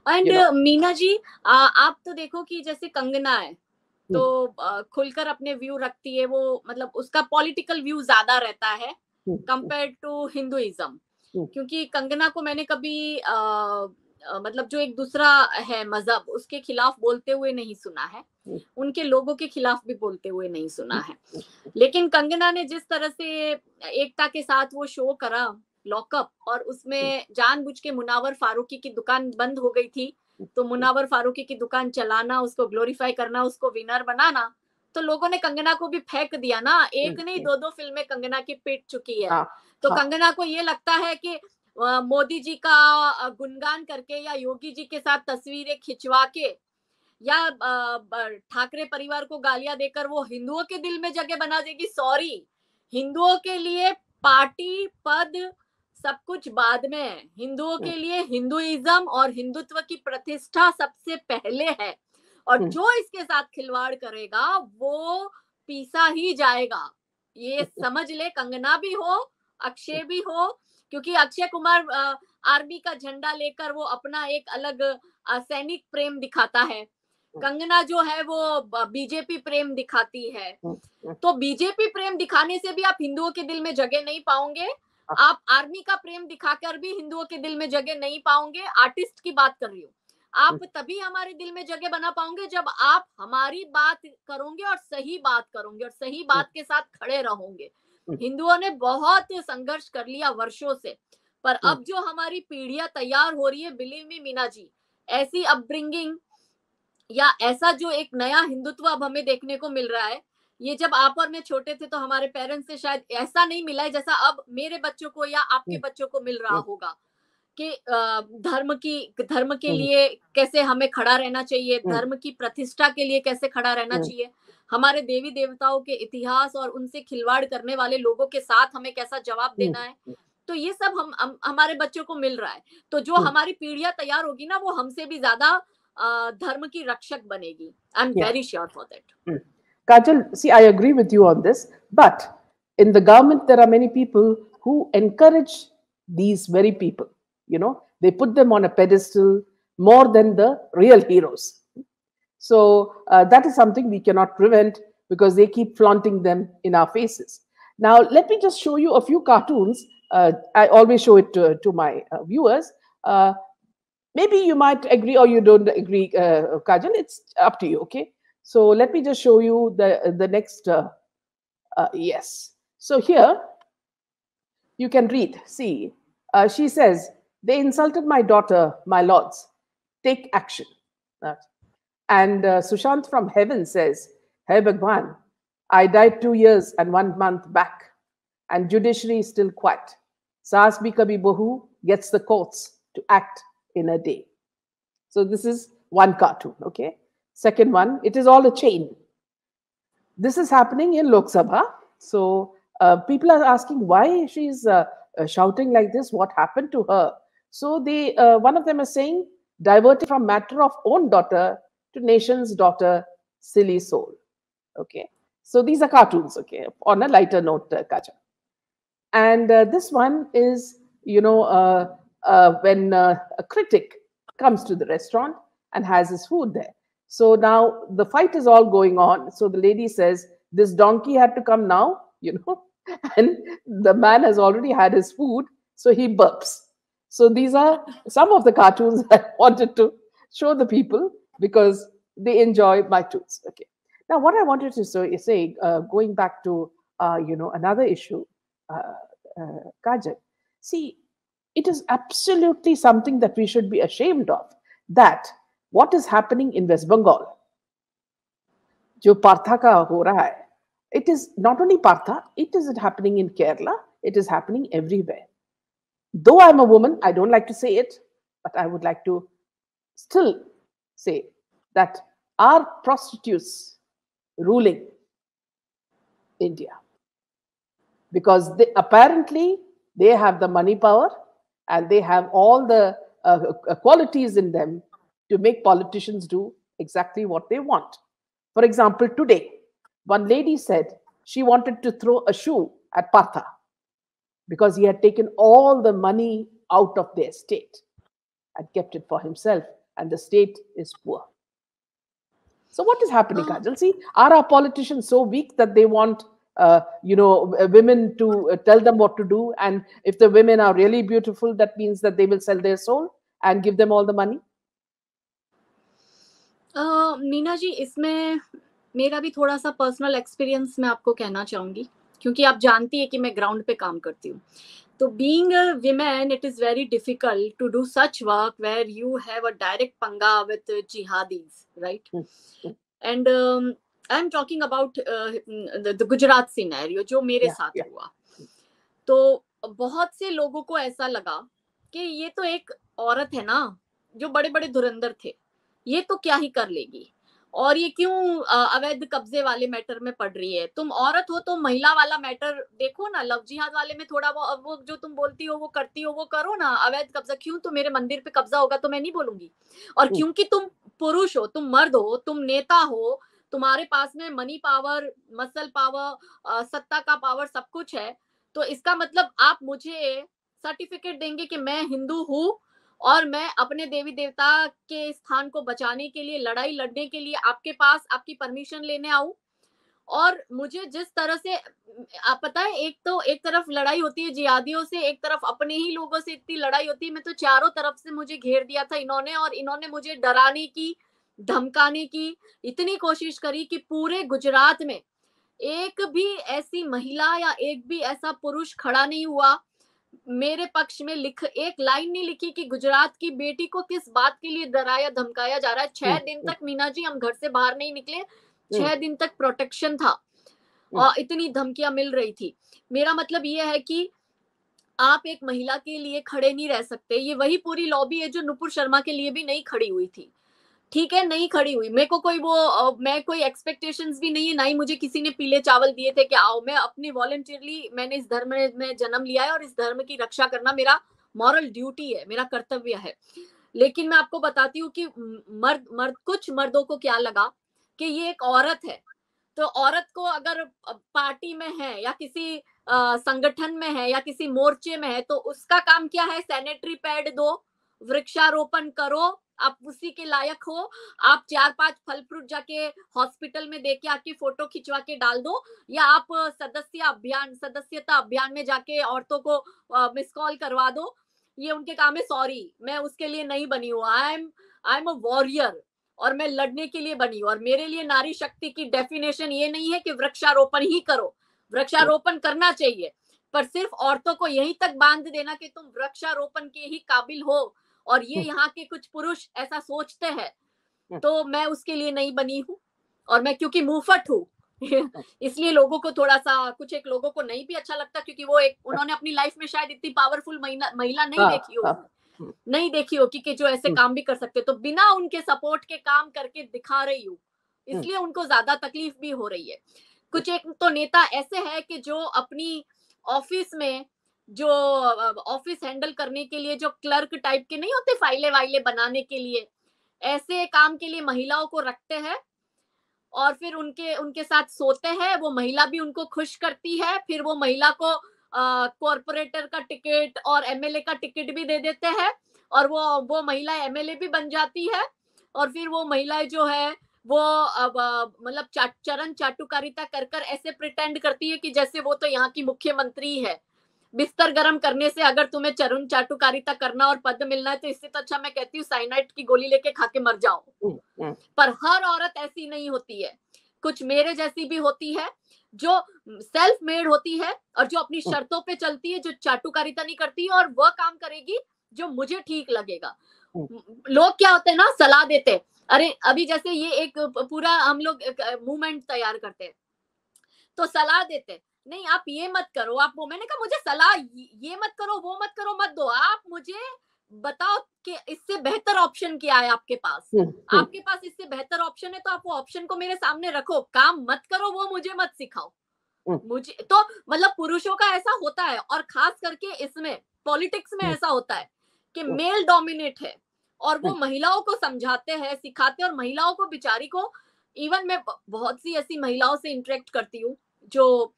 Speaker 2: And Meena ji, आप तो देखो कि जैसे कंगना है तो खुलकर अपने view रखती है, वो मतलब उसका पॉलिटिकल व्यू ज्यादा रहता है कंपेयर टू हिंदुइज्म, क्योंकि कंगना को मैंने कभी मतलब जो एक दूसरा है मजहब उसके खिलाफ बोलते हुए नहीं सुना है, उनके लोगों के खिलाफ भी बोलते हुए नहीं सुना है। लेकिन कंगना ने जिस तरह से एकता के साथ वो शो करा लॉकअप, और उसमें जानबूझ के मुनावर फारूकी की दुकान बंद हो गई थी, तो मुनावर फारूकी की दुकान चलाना, उसको ग्लोरीफाई करना, उसको विनर बनाना, तो लोगों ने कंगना को भी फेंक दिया ना। एक नहीं 2 फिल्में कंगना की पिट चुकी है। तो कंगना को ये लगता है कि मोदी जी का गुणगान करके या योगी जी के साथ तस्वीरें खिंचवा के या ठाकरे परिवार को गालियां देकर वो हिंदुओं के दिल में जगह बना देगी। सॉरी, हिंदुओं के लिए पार्टी पद सब कुछ बाद में है, हिंदुओं के लिए हिंदुइज्म और हिंदुत्व की प्रतिष्ठा सबसे पहले है, और जो इसके साथ खिलवाड़ करेगा वो पीसा ही जाएगा। ये समझ ले, कंगना भी हो, अक्षय भी हो, क्योंकि अक्षय कुमार आर्मी का झंडा लेकर वो अपना एक अलग सैनिक प्रेम दिखाता है, कंगना जो है वो बीजेपी प्रेम दिखाती है। तो बीजेपी प्रेम दिखाने से भी आप हिंदुओं के दिल में जगह नहीं पाओगे, आप आर्मी का प्रेम दिखाकर भी हिंदुओं के दिल में जगह नहीं पाओगे। आर्टिस्ट की बात कर रही हूँ। आप तभी हमारे दिल में जगह बना पाओगे जब आप हमारी बात करोगे और सही बात करोगे और सही बात के साथ खड़े रहोगे। हिंदुओं ने बहुत संघर्ष कर लिया वर्षों से, पर अब जो हमारी पीढ़ियां तैयार हो रही है, बिलीव मी मीना जी, ऐसी अपब्रिंगिंग या ऐसा जो एक नया हिंदुत्व अब हमें देखने को मिल रहा है, ये जब आप और मैं छोटे थे तो हमारे पेरेंट्स से शायद ऐसा नहीं मिला है जैसा अब मेरे बच्चों को या आपके बच्चों को मिल रहा होगा, कि धर्म के लिए कैसे हमें खड़ा रहना चाहिए, धर्म की प्रतिष्ठा के लिए कैसे खड़ा रहना चाहिए, हमारे देवी देवताओं के इतिहास और उनसे खिलवाड़ करने वाले लोगों के साथ हमें कैसा जवाब देना है। तो ये सब हम हमारे बच्चों को मिल रहा है। तो जो हमारी पीढ़ियां तैयार होगी ना, वो हमसे भी ज्यादा धर्म की रक्षक बनेगी। I am very sure for that.
Speaker 1: Kajal, see, I agree with you on this, but in the government there are many people who encourage these very people. They put them on a pedestal more than the real heroes. So that is something we cannot prevent because they keep flaunting them in our faces. Now, let me just show you a few cartoons. I always show it to my viewers. Maybe you might agree or you don't agree, Kajal. It's up to you, okay? So let me just show you the next. Yes. So here you can read. See, she says, they insulted my daughter, my lords. Take action. And Sushant from heaven says, hey Bhagwan, I died 2 years and 1 month back, and judiciary is still quiet. Saas bhi kabhi bahu gets the courts to act in a day. So this is one cartoon, okay? Second one, it is all a chain. This is happening in Lok Sabha. So people are asking why she's shouting like this, what happened to her. So they, one of them is saying, diverted from matter of own daughter to nation's daughter, silly soul. Okay. So these are cartoons, okay, on a lighter note, Kaja. And this one is, when a critic comes to the restaurant and has his food there. So now the fight is all going on. So the lady says, this donkey had to come now, and the man has already had his food, so he burps. So these are some of the cartoons I wanted to show the people because they enjoy my tunes. Okay. Now, what I wanted to say, going back to, another issue, Kajal, see, it is absolutely something that we should be ashamed of, that what is happening in West Bengal, जो पार्था का हो रहा है, it is not only Partha, it is happening in Kerala, it is happening everywhere. Though I'm a woman, I don't like to say it, but I would like to still say that our prostitutes ruling India, because apparently they have the money power and they have all the qualities in them to make politicians do exactly what they want. For example, today, one lady said she wanted to throw a shoe at Partha because he had taken all the money out of their state and kept it for himself, and the state is poor. So what is happening, Kajal? See, are our politicians so weak that they want women to tell them what to do? And if the women are really beautiful, that means that they will sell their soul and give them all the money?
Speaker 2: Meena ji, इसमें मेरा भी थोड़ा सा personal experience मैं आपको कहना चाहूंगी, क्योंकि आप जानती है कि मैं ग्राउंड पे काम करती हूँ. तो being a women, it is very difficult to do such work where you have a direct पंगा with jihadis, right? And I am talking about the Gujarat scenario जो मेरे साथ हुआ. तो बहुत से लोगों को ऐसा लगा कि ये तो एक औरत है ना, जो बड़े बड़े धुरंधर थे, ये तो क्या ही कर लेगी, और ये क्यों अवैध कब्जे वाले मैटर में पड़ रही है. तुम औरत हो तो महिला वाला मैटर देखो ना. लव जिहाद वाले में थोड़ा वो जो तुम बोलती हो वो करती हो वो करो ना. अवैध कब्जा क्यों, तो मेरे मंदिर पे कब्जा होगा तो मैं नहीं बोलूंगी. और क्योंकि तुम पुरुष हो, तुम मर्द हो, तुम नेता हो, तुम्हारे पास में मनी पावर, मसल पावर, सत्ता का पावर, सब कुछ है, तो इसका मतलब आप मुझे सर्टिफिकेट देंगे कि मैं हिंदू हूँ और मैं अपने देवी देवता के स्थान को बचाने के लिए, लड़ाई लड़ने के लिए आपके पास आपकी परमिशन लेने आऊं. और मुझे जिस तरह से आप पता है, एक तरफ लड़ाई होती है जिहादियों से, एक तरफ अपने ही लोगों से इतनी लड़ाई होती है. मैं तो चारों तरफ से मुझे घेर दिया था इन्होंने, और इन्होंने मुझे डराने की, धमकाने की इतनी कोशिश करी कि पूरे गुजरात में एक भी ऐसी महिला या एक भी ऐसा पुरुष खड़ा नहीं हुआ मेरे पक्ष में. एक लाइन नहीं लिखी कि गुजरात की बेटी को किस बात के लिए डराया धमकाया जा रहा है. 6 दिन तक मीना जी हम घर से बाहर नहीं निकले. 6 दिन तक प्रोटेक्शन था और इतनी धमकियां मिल रही थी. मेरा मतलब ये है कि आप एक महिला के लिए खड़े नहीं रह सकते. ये वही पूरी लॉबी है जो नुपुर शर्मा के लिए भी नहीं खड़ी हुई थी. ठीक है, नहीं खड़ी हुई. मेरे को मैं कोई एक्सपेक्टेशंस भी नहीं है, ना ही मुझे किसी ने पीले चावल दिए थे कि आओ. मैं अपनी वॉलंटियरली, मैंने इस धर्म में जन्म लिया है और इस धर्म की रक्षा करना मेरा मॉरल ड्यूटी है, मेरा कर्तव्य है. लेकिन मैं आपको बताती हूँ कि कुछ मर्दों को क्या लगा कि ये एक औरत है, तो औरत को अगर पार्टी में है या किसी संगठन में है या किसी मोर्चे में है, तो उसका काम क्या है? सैनिटरी पैड दो, वृक्षारोपण करो, आप उसी के लायक हो. आप 4-5 फल फ्रूट जाके हॉस्पिटल में देके आके फोटो खिंचवा के डाल दो, या आप सदस्यता अभियान में जाके औरतों को मिस कॉल करवा दो. ये उनके काम है. सॉरी, मैं उसके लिए नहीं बनी हूँ. आई एम अ वॉरियर, और मैं लड़ने के लिए बनी हूँ. और मेरे लिए नारी शक्ति की डेफिनेशन ये नहीं है कि वृक्षारोपण ही करो. वृक्षारोपण करना चाहिए, पर सिर्फ औरतों को यहीं तक बांध देना कि तुम वृक्षारोपण के ही काबिल हो, और ये यहाँ के कुछ पुरुष ऐसा सोचते हैं, तो मैं उसके लिए नहीं बनी हूँ. और मैं क्योंकि मुंहफट हूँ इसलिए लोगों को थोड़ा सा, कुछ एक लोगों को नहीं भी अच्छा लगता, क्योंकि उन्होंने अपनी लाइफ में शायद इतनी पावरफुल महिला नहीं देखी होगी कि जो ऐसे काम भी कर सकते. तो बिना उनके सपोर्ट के काम करके दिखा रही हूँ, इसलिए उनको ज्यादा तकलीफ भी हो रही है. कुछ एक तो नेता ऐसे है कि जो अपनी ऑफिस में, जो ऑफिस हैंडल करने के लिए जो क्लर्क टाइप के नहीं होते, फाइलें वाइलें बनाने के लिए, ऐसे काम के लिए महिलाओं को रखते हैं और फिर उनके साथ सोते हैं. वो महिला भी उनको खुश करती है, फिर वो महिला को कॉर्पोरेटर का टिकट और एमएलए का टिकट भी दे देते हैं, और वो महिला एमएलए भी बन जाती है. और फिर वो महिलाएं जो है वो अब मतलब चरण चाटुकारिता कर ऐसे प्रिटेंड करती है कि जैसे वो तो यहाँ की मुख्यमंत्री है. बिस्तर गर्म करने से अगर तुम्हें चरण चाटुकारिता करना और पद मिलना है, तो इससे तो अच्छा मैं कहती हूँ साइनाइड की गोली लेके खा के मर जाओ. पर हर औरत ऐसी नहीं होती है. कुछ मेरे जैसी भी होती है जो सेल्फ मेड होती है और जो अपनी शर्तों पे चलती है, जो चाटुकारिता नहीं करती है, और वह काम करेगी जो मुझे ठीक लगेगा. लोग क्या होते हैं ना, सलाह देते, अरे अभी जैसे ये एक पूरा हम लोग मूवमेंट तैयार करते हैं तो सलाह देते हैं, नहीं आप ये मत करो, आप वो, मैंने कहा मुझे सलाह ये मत करो, वो मत करो मत दो, आप मुझे बताओ कि इससे बेहतर ऑप्शन क्या है आपके पास। आपके पास इससे बेहतर ऑप्शन है तो आप वो ऑप्शन को मेरे सामने रखो, काम मत करो वो मुझे मत सिखाओ। मुझे तो मतलब पुरुषों का ऐसा होता है, और खास करके इसमें पॉलिटिक्स में ऐसा होता है कि मेल डोमिनेट है, और वो महिलाओं को समझाते हैं, सिखाते हैं, और महिलाओं को बेचारी को, इवन मैं बहुत सी ऐसी महिलाओं से इंटरेक्ट करती हूँ जो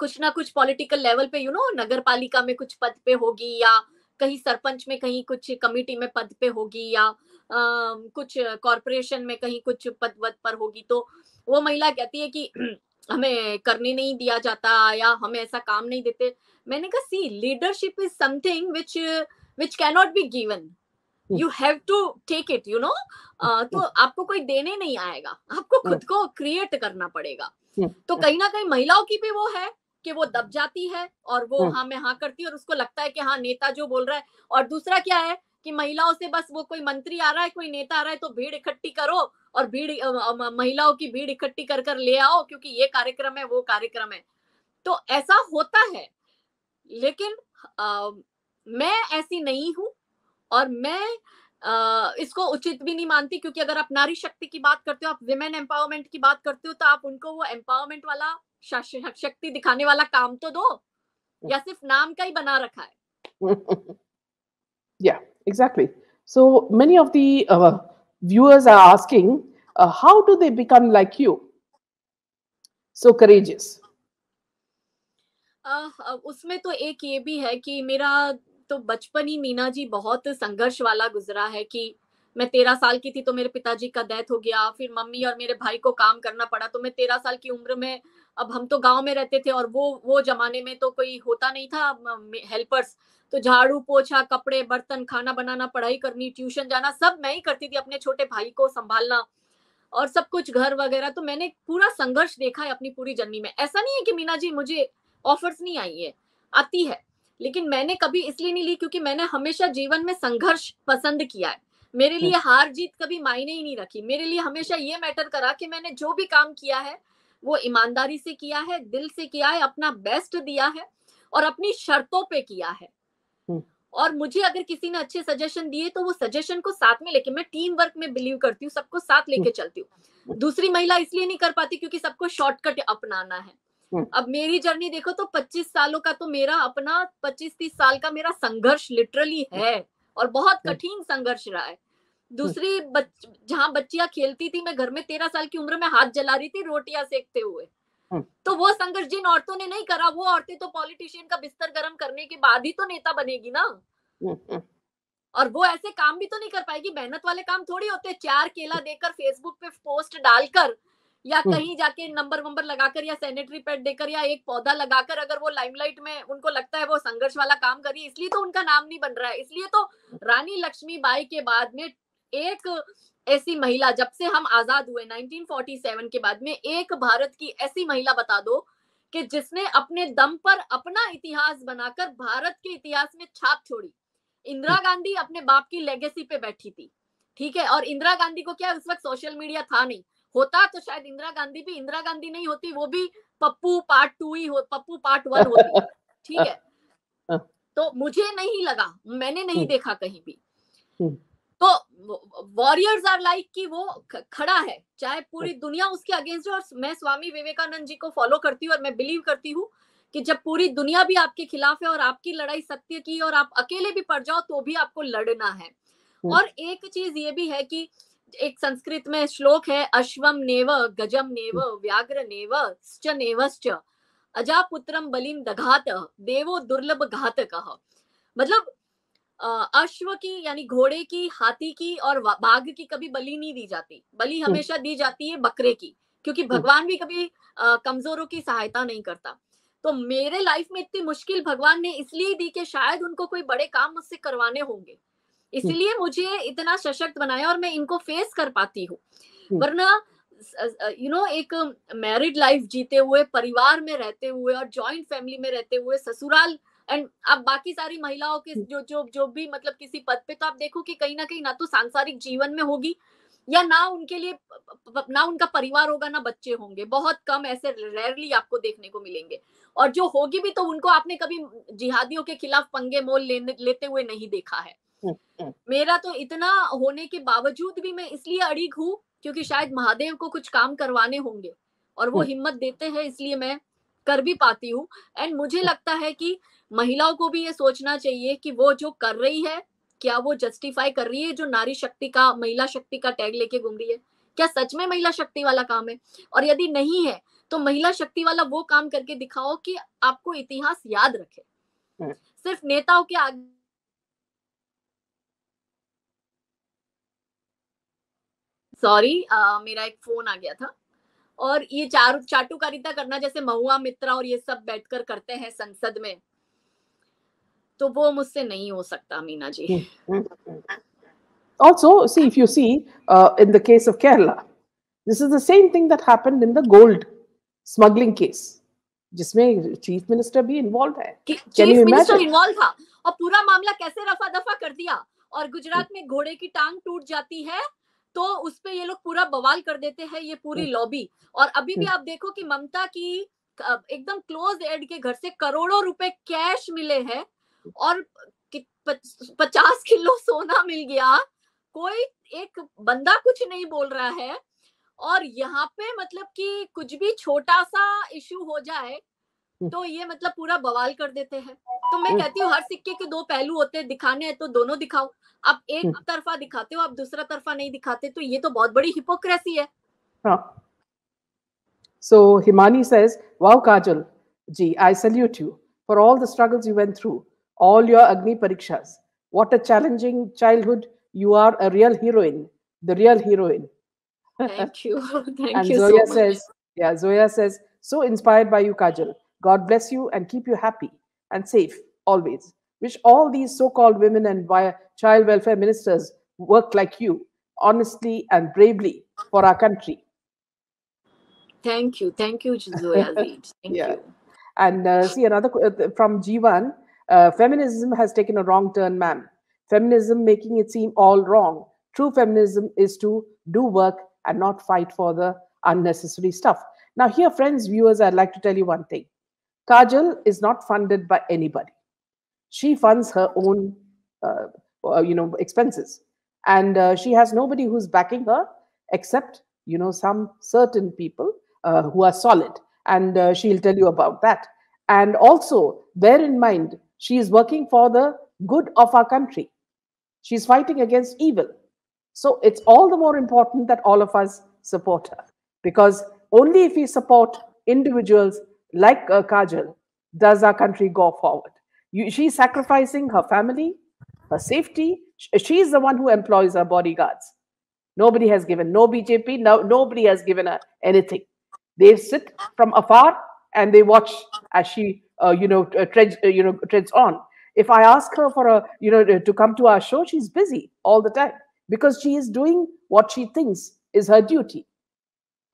Speaker 2: कुछ ना कुछ पॉलिटिकल लेवल पे नगर पालिका में कुछ पद पे होगी, या कहीं सरपंच में कहीं कुछ कमेटी में पद पे होगी, या कुछ कॉरपोरेशन में कहीं कुछ पद वद पर होगी, तो वो महिला कहती है कि हमें करने नहीं दिया जाता या हमें ऐसा काम नहीं देते। मैंने कहा see leadership is something which can not be given, you have to take it, तो आपको कोई देने नहीं आएगा, आपको खुद को क्रिएट करना पड़ेगा। तो कहीं ना कहीं महिलाओं की भी वो है कि वो दब जाती है और वो हाँ में हाँ करती है, और उसको लगता है कि हाँ नेता जो बोल रहा है। और दूसरा क्या है कि महिलाओं से बस वो कोई मंत्री आ रहा है, कोई नेता आ रहा है तो भीड़ इकट्ठी करो, और महिलाओं की भीड़ इकट्ठी कर कर ले आओ क्योंकि ये कार्यक्रम है वो कार्यक्रम है। तो ऐसा होता है, लेकिन मैं ऐसी नहीं हूं, और मैं इसको उचित भी नहीं मानती, क्योंकि अगर आप नारी शक्ति की बात करते हो, आप विमेन एम्पावरमेंट की बात करते हो, तो आप उनको वो एम्पावरमेंट वाला शक्ति दिखाने वाला काम तो दो, या सिर्फ नाम का ही बना रखा है।
Speaker 1: Yeah, exactly. So many of the viewers are asking, how do they become like you? So courageous.
Speaker 2: उसमें तो एक ये भी है कि मेरा तो बचपन ही मीना जी बहुत संघर्ष वाला गुजरा है, कि मैं 13 साल की थी तो मेरे पिताजी का डेथ हो गया, फिर मम्मी और मेरे भाई को काम करना पड़ा, तो मैं 13 साल की उम्र में, अब हम तो गांव में रहते थे और वो जमाने में तो कोई होता नहीं था हेल्पर्स, तो झाड़ू पोछा कपड़े बर्तन खाना बनाना पढ़ाई करनी ट्यूशन जाना सब मैं ही करती थी, अपने छोटे भाई को संभालना और सब कुछ घर वगैरह। तो मैंने पूरा संघर्ष देखा है अपनी पूरी जर्नी में। ऐसा नहीं है कि मीना जी मुझे ऑफर्स नहीं आई है, आती है, लेकिन मैंने कभी इसलिए नहीं ली क्योंकि मैंने हमेशा जीवन में संघर्ष पसंद किया है। मेरे लिए हार जीत कभी मायने ही नहीं रखी, मेरे लिए हमेशा ये मैटर करा कि मैंने जो भी काम किया है वो ईमानदारी से किया है, दिल से किया है, अपना बेस्ट दिया है और अपनी शर्तों पे किया है। और मुझे अगर किसी ने अच्छे सजेशन दिए तो वो सजेशन को साथ में लेके, मैं टीम वर्क में बिलीव करती हूँ, सबको साथ लेके चलती हूँ। दूसरी महिला इसलिए नहीं कर पाती क्योंकि सबको शॉर्टकट अपनाना है। अब मेरी जर्नी देखो तो 25 सालों का तो मेरा अपना 25-30 साल का मेरा संघर्ष लिटरली है, और बहुत कठिन संघर्ष रहा है। दूसरी जहां बच्चियां खेलती थी, मैं घर में 13 साल की उम्र में हाथ जला रही थी रोटियां सेकते हुए। तो वो संघर्ष जिन औरतों ने नहीं करा, वो औरतें तो पॉलिटिशियन का बिस्तर गर्म करने के बाद ही तो नेता बनेगी ना। और वो ऐसे काम भी तो नहीं कर पाएगी, मेहनत वाले काम थोड़ी होते, 4 केला देकर फेसबुक पे पोस्ट डालकर या कहीं जाके नंबर लगाकर या सैनिटरी पैड देकर या एक पौधा लगाकर अगर वो लाइमलाइट में उनको लगता है वो संघर्ष वाला काम करिए, इसलिए तो उनका नाम नहीं बन रहा है। इसलिए तो रानी लक्ष्मीबाई के बाद में एक ऐसी महिला, जब से हम आजाद हुए 1947 के बाद में, एक भारत की ऐसी महिला बता दो कि जिसने अपने दम पर अपना इतिहास बनाकर भारत के इतिहास में छाप छोड़ी। इंदिरा गांधी अपने बाप की लेगेसी पे बैठी थी, ठीक है, और इंदिरा गांधी को क्या उस वक्त सोशल मीडिया था नहीं, होता तो शायद इंदिरा गांधी भी इंदिरा गांधी नहीं होती, वो भी पप्पू पार्ट 2 ही हो, पप्पू पार्ट 1 होती, ठीक है। तो मुझे नहीं लगा, मैंने नहीं देखा कहीं भी। तो वॉरियर्स आर लाइक कि वो खड़ा है चाहे पूरी दुनिया उसके अगेंस्ट है। और मैं स्वामी विवेकानंद जी को फॉलो करती हूँ और मैं बिलीव करती हूँ कि जब पूरी दुनिया भी आपके खिलाफ है और आपकी लड़ाई सत्य की और आप अकेले भी पड़ जाओ तो भी आपको लड़ना है। और एक चीज ये भी है कि एक संस्कृत में श्लोक है, अश्वम नेव गजम नेव व्याघ्र नेव श्च नेवश्च अजापुत्रम बलिम दघात देवो दुर्लभ घातकः। मतलब अश्व की यानी घोड़े की, हाथी की और बाघ की कभी बलि नहीं दी जाती, बलि हमेशा दी जाती है बकरे की, क्योंकि भगवान भी कभी कमजोरों की सहायता नहीं करता। तो मेरे लाइफ में इतनी मुश्किल भगवान ने इसलिए दी कि शायद उनको कोई बड़े काम मुझसे करवाने होंगे, इसलिए मुझे इतना सशक्त बनाया और मैं इनको फेस कर पाती हूँ। वरना एक मैरिड लाइफ जीते हुए, परिवार में रहते हुए और जॉइंट फैमिली में रहते हुए, ससुराल एंड अब बाकी सारी महिलाओं के जो जो जो भी मतलब किसी पद पे, तो आप देखो कि कहीं ना तो सांसारिक जीवन में होगी, या ना उनके लिए ना उनका परिवार होगा ना बच्चे होंगे, बहुत कम, ऐसे रेयरली आपको देखने को मिलेंगे। और जो होगी भी तो उनको आपने कभी जिहादियों के खिलाफ पंगे मोल लेते हुए नहीं देखा है। मेरा तो इतना होने के बावजूद भी मैं इसलिए अड़िग हूँ क्योंकि शायद महादेव को कुछ काम करवाने होंगे और वो हिम्मत देते हैं, इसलिए मैं कर भी पाती हूँ। एंड मुझे लगता है कि महिलाओं को भी ये सोचना चाहिए कि वो जो कर रही है, क्या वो जस्टिफाई कर रही है जो नारी शक्ति का, महिला शक्ति का टैग लेके घूम रही है, क्या सच में महिला शक्ति वाला काम है? और यदि नहीं है तो महिला शक्ति वाला वो काम करके दिखाओ कि आपको इतिहास याद रखे। सिर्फ नेताओं के आगे मेरा एक फोन आ गया था। और ये चाटुकारिता करना जैसे महुआ मित्रा और ये सब बैठकर करते हैं संसद में, तो वो मुझसे नहीं हो सकता Meena ji.
Speaker 1: Also, see, if you see, in the case of Kerala, this is the same thing that happened in the gold smuggling case, जिसमें चीफ मिनिस्टर भी इन्वॉल्व है।
Speaker 2: चीफ मिनिस्टर इन्वॉल्व था और पूरा मामला कैसे रफा दफा कर दिया। और गुजरात में घोड़े की टांग टूट जाती है तो उस पे ये लोग पूरा बवाल कर देते हैं, ये पूरी लॉबी। और अभी भी आप देखो कि ममता की एकदम क्लोज एड के घर से करोड़ों रुपए कैश मिले हैं और 50 किलो सोना मिल गया, कोई एक बंदा कुछ नहीं बोल रहा है। और यहाँ पे मतलब कि कुछ भी छोटा सा इशू हो जाए तो ये मतलब पूरा बवाल कर देते हैं। तो मैं कहती हूँ हर सिक्के के दो पहलू होते हैं, दिखाने हैं तो दोनों दिखाओ। आप एक तरफा दिखाते हो, आप दूसरा तरफा नहीं दिखाते, तो ये तो बहुत बड़ी हिपोक्रेसी है।
Speaker 1: So Himani says, "Wow, Kajal, gee, I salute you for all the struggles you went through, all your Agni Parikshas. What a challenging childhood! You are a real heroine, the real heroine."
Speaker 2: Thank you. Thank
Speaker 1: and
Speaker 2: you
Speaker 1: Zoya
Speaker 2: so much.
Speaker 1: says, yeah, Zoya says, so inspired by you, Kajal. God bless you and keep you happy and safe always. Wish all these so-called women and child welfare ministers work like you, honestly and bravely for our country.
Speaker 2: Thank you, Zoya. Thank you.
Speaker 1: And see another from Jivan. Feminism has taken a wrong turn, ma'am. Feminism making it seem all wrong. True feminism is to do work and not fight for the unnecessary stuff. Now, here, friends, viewers, I'd like to tell you one thing. Kajal is not funded by anybody. She funds her own, expenses, and she has nobody who's backing her except some certain people who are solid, and she'll tell you about that. And also, bear in mind, she is working for the good of our country. She's fighting against evil. So it's all the more important that all of us support her, because only if we support individuals like Kajal does our country go forward. She's sacrificing her family, her safety. She's the one who employs her bodyguards. Nobody has given, no BJP, nobody has given her anything. They sit from afar and they watch as she, treads on. If I ask her for to come to our show, she's busy all the time because she is doing what she thinks is her duty.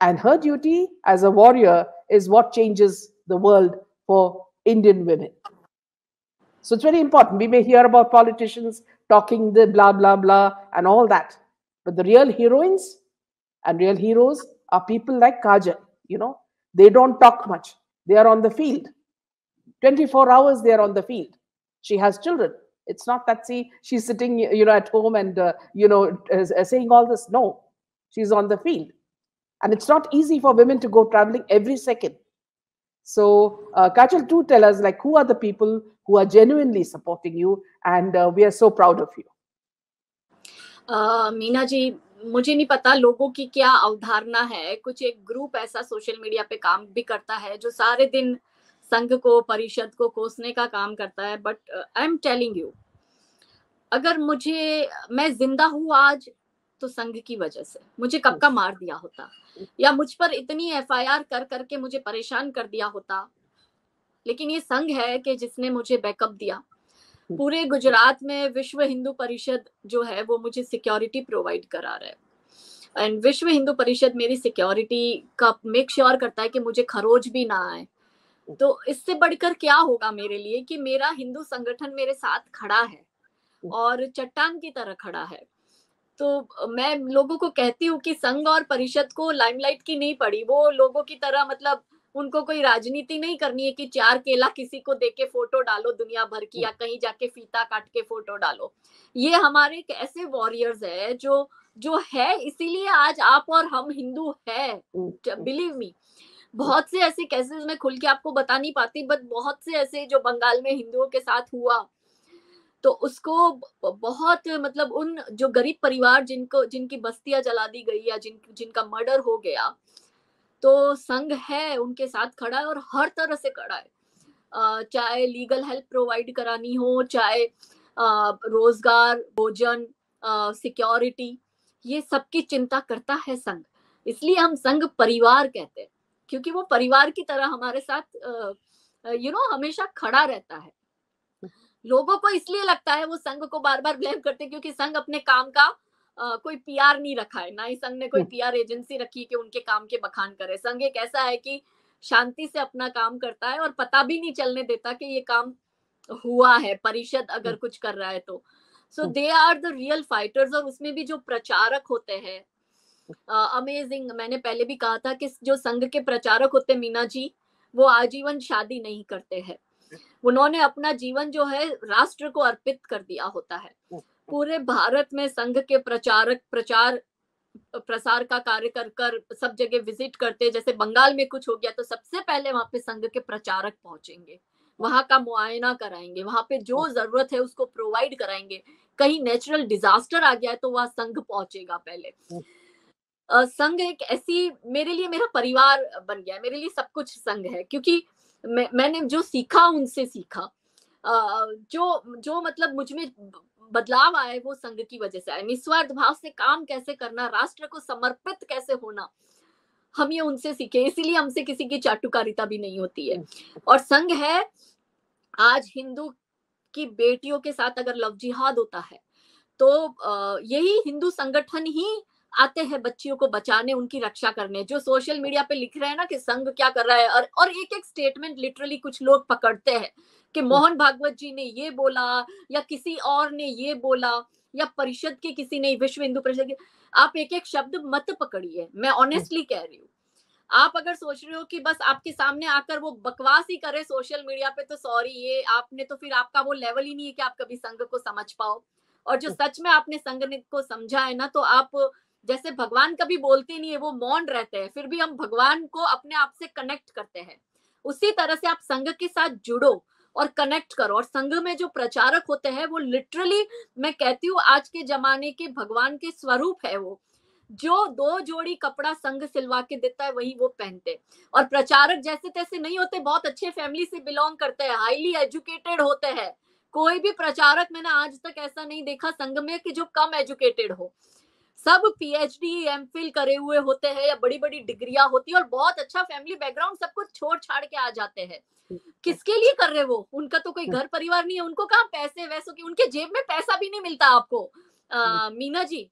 Speaker 1: And her duty as a warrior is what changes the world for Indian women. So it's very important. We may hear about politicians talking the blah, blah, blah, and all that. But the real heroines and real heroes are people like Kajal. They don't talk much. They are on the field. 24 hours they are on the field. She has children. It's not that she's sitting, at home and, saying all this. No, she's on the field. And it's not easy for women to go traveling every second. So, Kajal, do tell us, who are the people who are genuinely supporting you, and we are so proud of you.
Speaker 2: Meena ji, मुझे नहीं पता लोगों की क्या अवधारणा है। कुछ एक ग्रुप ऐसा सोशल मीडिया पे काम भी करता है जो सारे दिन संघ को, परिषद को कोसने का काम करता है। But I am telling you, अगर मैं जिंदा हूँ आज तो संघ की वजह से। मुझे कब का मार दिया होता, या मुझ पर इतनी एफआईआर कर करके मुझे परेशान कर दिया होता, लेकिन ये संघ है कि जिसने मुझे बैकअप दिया। पूरे गुजरात में विश्व हिंदू परिषद जो है वो मुझे सिक्योरिटी प्रोवाइड करा रहा है। एंड विश्व हिंदू परिषद मेरी सिक्योरिटी का मेक श्योर करता है कि मुझे खरोच भी ना आए। तो इससे बढ़कर क्या होगा मेरे लिए कि मेरा हिंदू संगठन मेरे साथ खड़ा है और चट्टान की तरह खड़ा है। तो मैं लोगों को कहती हूँ कि संघ और परिषद को लाइमलाइट की नहीं पड़ी, वो लोगों की तरह मतलब उनको कोई राजनीति नहीं करनी है कि 4 केला किसी को देके फोटो डालो दुनिया भर की, या कहीं जाके फीता काट के फोटो डालो। ये हमारे एक ऐसे वॉरियर्स है जो है, इसीलिए आज आप और हम हिंदू है, बिलीव मी। बहुत से ऐसे केसेस मैं खुल के आपको बता नहीं पाती, बट बहुत से ऐसे जो बंगाल में हिंदुओं के साथ हुआ, तो उसको बहुत मतलब उन जो गरीब परिवार जिनकी बस्तियां जला दी गई या जिनका मर्डर हो गया, तो संघ है उनके साथ खड़ा है और हर तरह से खड़ा है। चाहे लीगल हेल्प प्रोवाइड करानी हो, चाहे रोजगार, भोजन, सिक्योरिटी, ये सबकी चिंता करता है संघ। इसलिए हम संघ परिवार कहते हैं, क्योंकि वो परिवार की तरह हमारे साथ हमेशा खड़ा रहता है। लोगों को इसलिए लगता है वो संघ को बार बार ब्लेम करते हैं क्योंकि संघ अपने काम का कोई पीआर नहीं रखा है, ना ही संघ ने कोई पीआर एजेंसी रखी कि उनके काम के बखान करे। संघ एक ऐसा है कि शांति से अपना काम करता है और पता भी नहीं चलने देता कि ये काम हुआ है। परिषद अगर कुछ कर रहा है तो so they are the real fighters. और उसमें भी जो प्रचारक होते हैं, अमेजिंग। मैंने पहले भी कहा था कि जो संघ के प्रचारक होते हैं मीना जी, वो आजीवन शादी नहीं करते हैं। उन्होंने अपना जीवन जो है राष्ट्र को अर्पित कर दिया होता है। पूरे भारत में संघ के प्रचारक प्रचार प्रसार का कार्य कर कर सब जगह विजिट करते। जैसे बंगाल में कुछ हो गया तो सबसे पहले वहां पे संघ के प्रचारक पहुंचेंगे, वहां का मुआयना कराएंगे, वहां पे जो जरूरत है उसको प्रोवाइड कराएंगे। कहीं नेचुरल डिजास्टर आ गया है तो वहां संघ पहुंचेगा पहले। संघ एक ऐसी, मेरे लिए मेरा परिवार बन गया है, मेरे लिए सब कुछ संघ है। क्योंकि मैंने जो सीखा उनसे सीखा, जो मतलब मुझ में बदलाव आए वो संघ की वजह से आए। निस्वार्थ भाव से काम कैसे करना, राष्ट्र को समर्पित कैसे होना, हम ये उनसे सीखे। इसीलिए हमसे किसी की चाटुकारिता भी नहीं होती है। और संघ है, आज हिंदू की बेटियों के साथ अगर लव जिहाद होता है तो यही हिंदू संगठन ही आते हैं बच्चियों को बचाने, उनकी रक्षा करने। जो सोशल मीडिया पे लिख रहे हैं ना कि संघ क्या कर रहा है, और एक एक स्टेटमेंट लिटरली कुछ लोग पकड़ते हैं कि मोहन भागवत जी ने ये बोला या किसी और ने ये बोला या परिषद के किसी ने, विश्व हिंदू परिषद के। आप एक एक शब्द मत पकड़िए, मैं ऑनेस्टली कह रही हूँ। आप अगर सोच रहे हो कि बस आपके सामने आकर वो बकवास ही करे सोशल मीडिया पे, तो सॉरी, ये आपने तो फिर आपका वो लेवल ही नहीं है कि आप कभी संघ को समझ पाओ। और जो सच में आपने संघ को समझा है ना, तो आप जैसे भगवान कभी बोलते नहीं है, वो मौन रहते हैं, फिर भी हम भगवान को अपने आप से कनेक्ट करते हैं। उसी तरह से आप संघ के साथ जुड़ो और कनेक्ट करो। और संघ में जो प्रचारक होते हैं वो लिटरली, मैं कहती हूँ, आज के जमाने के भगवान के स्वरूप है। वो जो 2 जोड़ी कपड़ा संघ सिलवा के देता है वही वो पहनते। और प्रचारक जैसे तैसे नहीं होते, बहुत अच्छे फैमिली से बिलोंग करते हैं, हाईली एजुकेटेड होते हैं। कोई भी प्रचारक मैंने आज तक ऐसा नहीं देखा संघ में कि जो कम एजुकेटेड हो। सब पीएचडी एमफिल करे हुए होते हैं या बड़ी बड़ी डिग्रियां होती है और बहुत अच्छा फैमिली बैकग्राउंड, सब कुछ छोड़ छाड़ के आ जाते हैं। किसके लिए कर रहे वो? उनका तो कोई घर परिवार नहीं है, उनको कहाँ पैसे वैसों की, उनके जेब में पैसा भी नहीं मिलता आपको। मीना जी,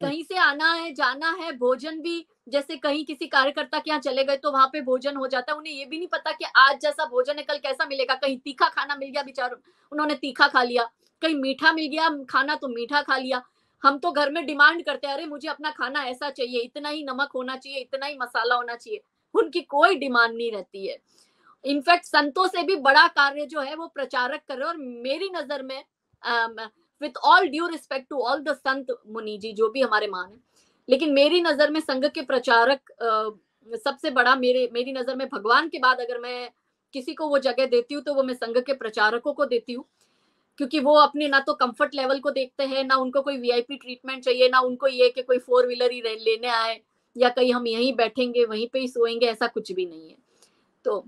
Speaker 2: कहीं से आना है, जाना है, भोजन भी, जैसे कहीं किसी कार्यकर्ता के यहाँ चले गए तो वहां पे भोजन हो जाता है। उन्हें ये भी नहीं पता कि आज जैसा भोजन है कल कैसा मिलेगा। कहीं तीखा खाना मिल गया, बेचारों उन्होंने तीखा खा लिया। कहीं मीठा मिल गया खाना तो मीठा खा लिया। हम तो घर में डिमांड करते हैं, अरे मुझे अपना खाना ऐसा चाहिए, इतना ही नमक होना चाहिए, इतना ही मसाला होना चाहिए। उनकी कोई डिमांड नहीं रहती है। इनफैक्ट संतों से भी बड़ा कार्य जो है वो प्रचारक कर रहे हैं। और मेरी नजर में, with all due respect to all the संत मुनि जी जो भी हमारे मान है, लेकिन मेरी नजर में संघ के प्रचारक सबसे बड़ा, मेरी नजर में भगवान के बाद अगर मैं किसी को वो जगह देती हूँ तो वो मैं संघ के प्रचारकों को देती हूँ। क्योंकि वो अपने ना तो कंफर्ट लेवल को देखते हैं, ना उनको कोई वीआईपी ट्रीटमेंट चाहिए, ना उनको ये कि कोई 4 व्हीलर ही लेने आए या कहीं हम यहीं बैठेंगे वहीं पे ही सोएंगे, ऐसा कुछ भी नहीं है। तो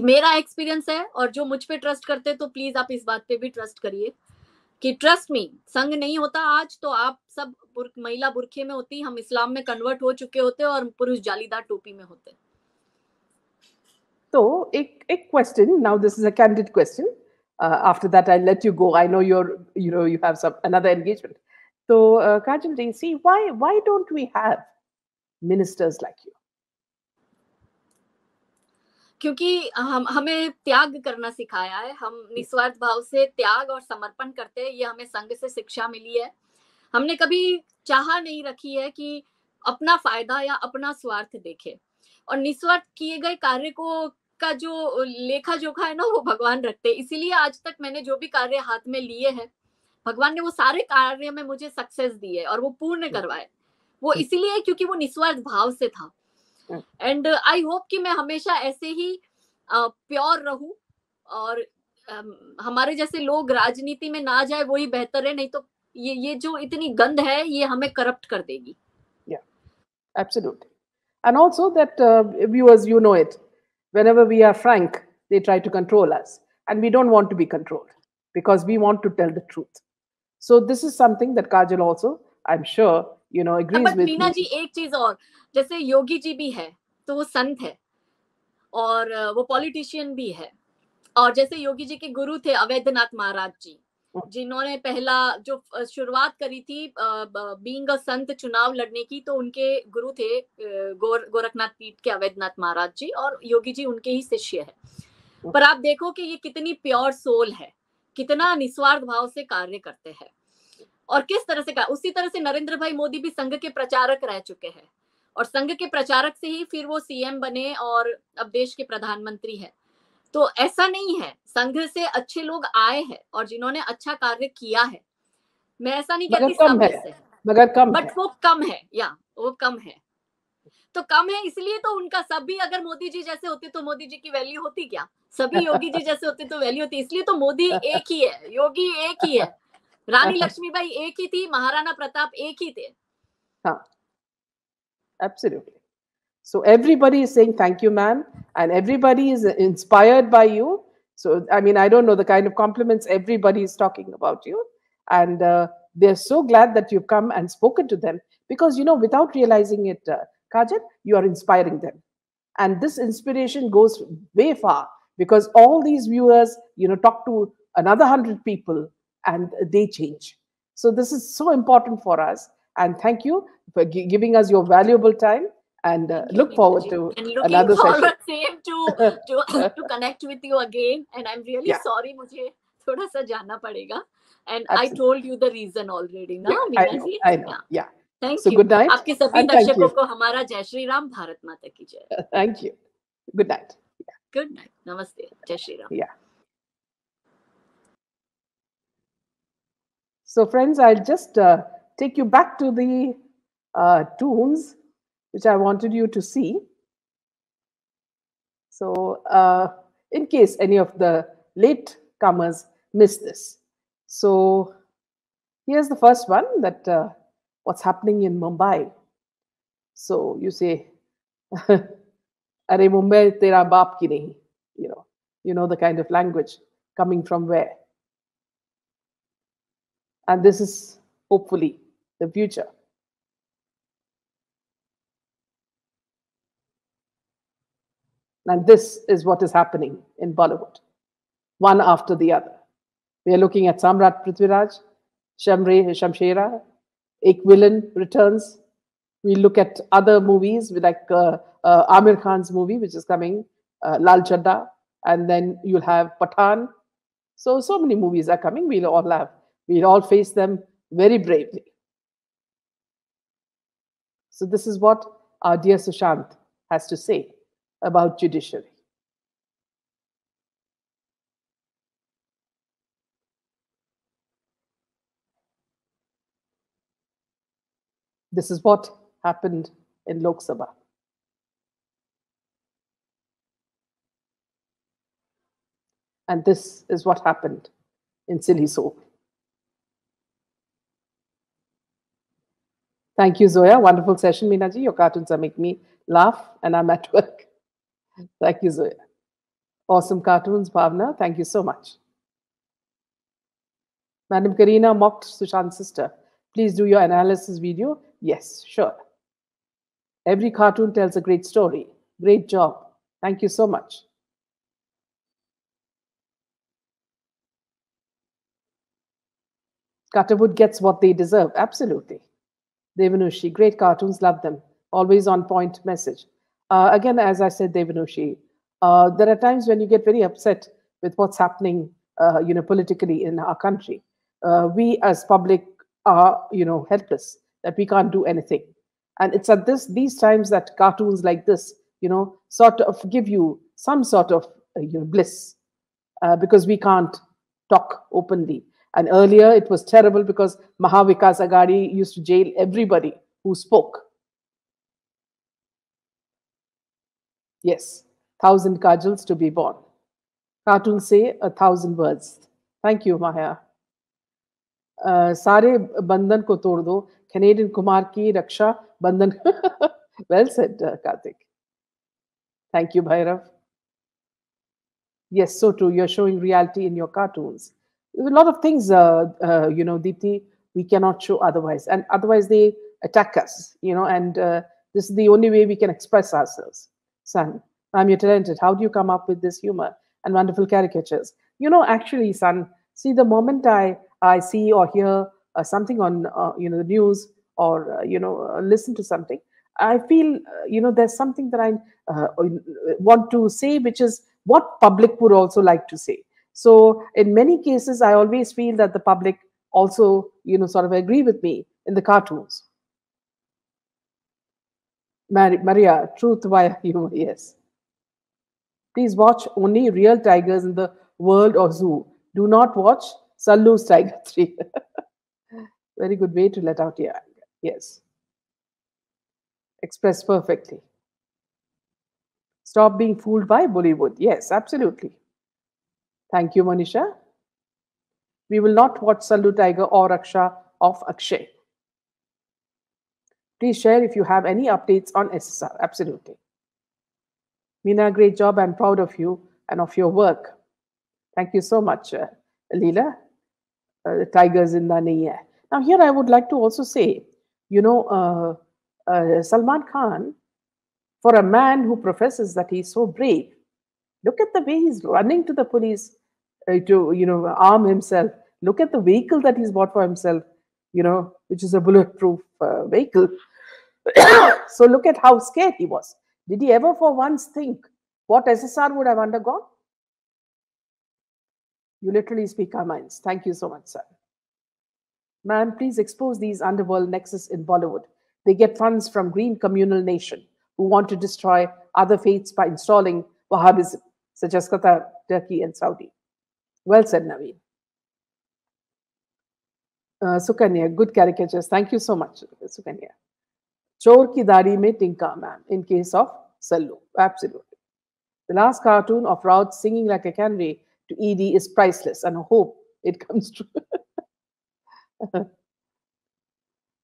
Speaker 2: मेरा एक्सपीरियंस है, और जो मुझ पे ट्रस्ट करते हैं तो प्लीज आप इस बात पे भी ट्रस्ट करिए कि ट्रस्ट मी, संघ नहीं होता आज तो आप सब महिला बुरखे में होती, हम इस्लाम में कन्वर्ट हो चुके होते और पुरुष जालीदार टोपी में होते।
Speaker 1: तो एक question, now this is a candid question, after that I'll let you go. I know you have some another engagement. So Kajal ji, see, why don't we have ministers like you?
Speaker 2: क्योंकि हमें त्याग करना सिखाया है। हम निस्वार्थ भाव से त्याग और समर्पण करते हैं, ये हमें संघ से शिक्षा मिली है। हमने कभी चाह नहीं रखी है कि अपना फायदा या अपना स्वार्थ देखे, और निस्वार्थ किए गए कार्य को का जो लेखा जोखा है ना, वो भगवान रखते हैं। इसीलिए आज तक मैंने जो भी कार्य हाथ में लिए हैं, भगवान ने वो सारे कार्य में मुझे सक्सेस दी है और वो पूर्ण करवाए। वो इसीलिए क्योंकि वो निस्वार्थ भाव से था। एंड आई होप कि मैं हमेशा ऐसे ही प्योर रहूं, और हमारे जैसे लोग राजनीति में ना जाए वही बेहतर है, नहीं तो ये जो इतनी गंद है ये हमें करप्ट कर देगी।
Speaker 1: Yeah, absolutely. And also that viewers, you know it, whenever we are frank, they try to control us. And we don't want to be controlled because we want to tell the truth. So this is something that Kajal also, I'm sure, you know, agrees
Speaker 2: but
Speaker 1: with
Speaker 2: Meena
Speaker 1: me.
Speaker 2: जी एक चीज और, जैसे योगी जी भी है तो वो संत है और वो पॉलिटिशियन भी है, और जैसे योगी जी के गुरु थे अवैधनाथ महाराज जी, जिन्होंने पहला जो शुरुआत करी थी बीइंग अ संत चुनाव लड़ने की, तो उनके गुरु थे गोरखनाथ पीठ के अवैधनाथ महाराज जी, और योगी जी उनके ही शिष्य है। पर आप देखो कि ये कितनी प्योर सोल है, कितना निस्वार्थ भाव से कार्य करते हैं, और किस तरह से उसी तरह से नरेंद्र भाई मोदी भी संघ के प्रचारक रह चुके हैं, और संघ के प्रचारक से ही फिर वो सीएम बने और अब देश के प्रधानमंत्री है। तो ऐसा नहीं है, संघ से अच्छे लोग आए हैं और जिन्होंने अच्छा कार्य किया है, मैं ऐसा नहीं कहती सब ऐसे,
Speaker 1: मगर कम
Speaker 2: बट वो कम है, या वो कम है, तो कम है इसलिए तो उनका, सभी अगर मोदी जी जैसे होते तो मोदी जी की वैल्यू होती क्या, सभी योगी जी जैसे होते तो वैल्यू होती, इसलिए तो मोदी एक ही है, योगी एक ही है, रानी लक्ष्मीबाई एक ही थी, महाराणा प्रताप एक ही थे।
Speaker 1: हाँ, absolutely. So everybody is saying thank you, ma'am, and everybody is inspired by you. So I mean, I don't know the kind of compliments everybody is talking about you, and they're so glad that you've come and spoken to them because you know, without realizing it, Kajal, you are inspiring them, and this inspiration goes way far because all these viewers, you know, talk to another 100 people and they change. So this is so important for us, and thank you for giving us your valuable time. And look forward to another session.
Speaker 2: Same to connect with you again. And I'm really sorry, मुझे थोड़ा सा जाना पड़ेगा. And I told you the reason already, ना Meena ji?
Speaker 1: I know. Yeah.
Speaker 2: Thank
Speaker 1: so
Speaker 2: you.
Speaker 1: good night.
Speaker 2: आपके सभी दर्शकों को हमारा जय श्री राम, भारत माता की जय.
Speaker 1: Thank you. Good night.
Speaker 2: Yeah. Good night. Namaste. Jai Shri Ram.
Speaker 1: Yeah. So friends, I'll just take you back to the tunes which I wanted you to see. So in case any of the late comers miss this. So here's the first one, that what's happening in Mumbai. So you say, Are Mumbai tera baap ki nahi? You know the kind of language coming from where. And this is hopefully the future. And this is what is happening in Bollywood, one after the other. We are looking at Samrat Prithviraj, Shamshera, Ek Villain returns. We look at other movies like Amir Khan's movie, which is coming, Lal Chadda, and then you'll have Pathan. So many movies are coming. We'll all face them very bravely. So this is what our dear Sushant has to say about judiciary. This is what happened in Lok Sabha. And this is what happened in Silly Soap. Thank you, Zoya. Wonderful session, Meenaji. Your cartoons are making me laugh and I'm at work. Thank you, Zoya. Awesome cartoons, Bhavna. Thank you so much. Madam Karina mocked Sushant's sister. Please do your analysis video. Yes, sure. Every cartoon tells a great story. Great job. Thank you so much. Cutterwood gets what they deserve. Absolutely. Devanushi, great cartoons, love them. Always on point message. Again, as I said, Devanushi, there are times when you get very upset with what's happening, politically in our country. We as public are, helpless, that we can't do anything. And it's at these times that cartoons like this, sort of give you some sort of bliss, because we can't talk openly. And earlier it was terrible because Mahavikas Agadi used to jail everybody who spoke. Yes, 1,000 kajals to be born. Cartoons say 1,000 words. Thank you, Maya. सारे बंधन को तोड़ दो, Canadian Kumar की रक्षा बंधन. Well said, Karthik. Thank you, Bhairav. Yes, so true. You're showing reality in your cartoons. There's a lot of things, Deepthi, we cannot show otherwise. And otherwise they attack us, and this is the only way we can express ourselves. Son, I'm your talented. How do you come up with this humor and wonderful caricatures? Actually, son, see, the moment I see or hear something on, the news, or, listen to something, I feel, there's something that I want to say, which is what public would also like to say. So in many cases, I always feel that the public also, sort of agree with me in the cartoons. Maria, truth via humor, yes. Please watch only real tigers in the world or zoo. Do not watch Sallu's Tiger 3. Very good way to let out your anger. Yes. Expressed perfectly. Stop being fooled by Bollywood. Yes, absolutely. Thank you, Manisha. We will not watch Sallu Tiger or Raksha of Akshay. Please share if you have any updates on SSR. Absolutely. Meena, great job. I'm proud of you and of your work. Thank you so much, Leela. The tigers in nahi hai. Now, here I would like to also say, Salman Khan, for a man who professes that he's so brave, look at the way he's running to the police to, arm himself. Look at the vehicle that he's bought for himself, which is a bulletproof vehicle. So look at how scared he was. Did he ever for once think what SSR would have undergone? You literally speak our minds. Thank you so much, sir. Man, please expose these underworld nexus in Bollywood. They get funds from Green Communal Nation, who want to destroy other faiths by installing Wahhabism, such as Qatar, Turkey, and Saudi. Well said, Naveen. Sukanya, good caricatures. Thank you so much, Sukanya. Chor ki dari mein tinka, ma'am, in case of Sallu. Absolutely. The last cartoon of Raut singing like a canary to ED is priceless, and I hope it comes true.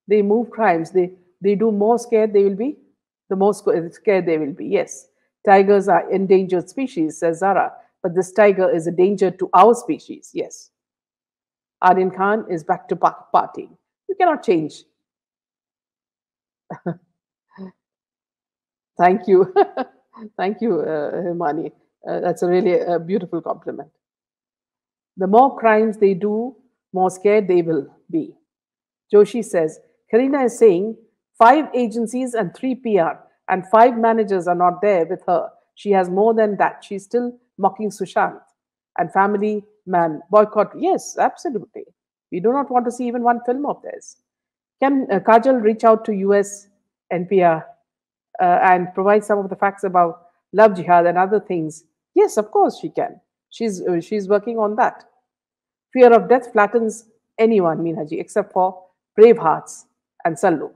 Speaker 1: They move crimes. They do more scared they will be, the more scared they will be. Yes. Tigers are endangered species, says Zara, but this tiger is a danger to our species. Yes. Aryan Khan is back to partying. You cannot change. Thank you. Thank you, Himani. That's a really beautiful compliment. The more crimes they do, more scared they will be. Joshi says, Karina is saying 5 agencies and 3 PR and 5 managers are not there with her. She has more than that. She's still mocking Sushant and family man boycott. Yes, absolutely. We do not want to see even one film of theirs. Can Kajal reach out to US NPR and provide some of the facts about love jihad and other things? Yes, of course she can. She's working on that. Fear of death flattens anyone, Meenaji, except for brave hearts and Sallu.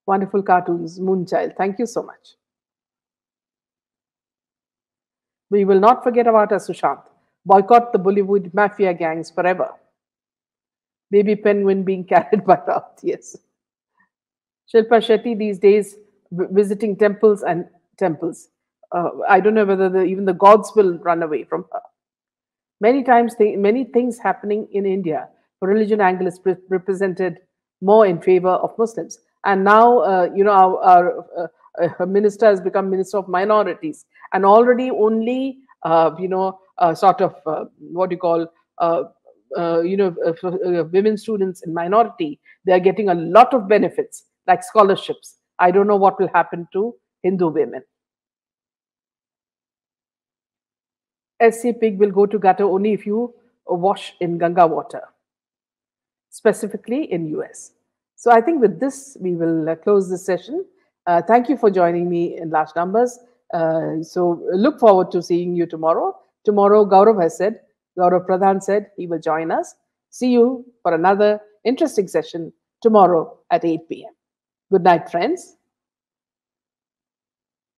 Speaker 1: Wonderful cartoons, Moonchild. Thank you so much. We will not forget about us, Sushant. Boycott the Bollywood mafia gangs forever. Baby penguin being carried by Raut, yes. Shilpa Shetty these days visiting temples and temples. I don't know whether even the gods will run away from her. Many times, many things happening in India, religion angle is represented more in favor of Muslims. And now, our minister has become minister of minorities, and already only, sort of what you call, women students in minority, they are getting a lot of benefits like scholarships. I don't know what will happen to Hindu women. SC pig will go to gutter only if you wash in Ganga water. specifically in US. So I think with this, we will close this session. Thank you for joining me in large numbers. So look forward to seeing you tomorrow. Tomorrow, Gaurav Pradhan said he will join us. See you for another interesting session tomorrow at 8 p.m. Good night, friends.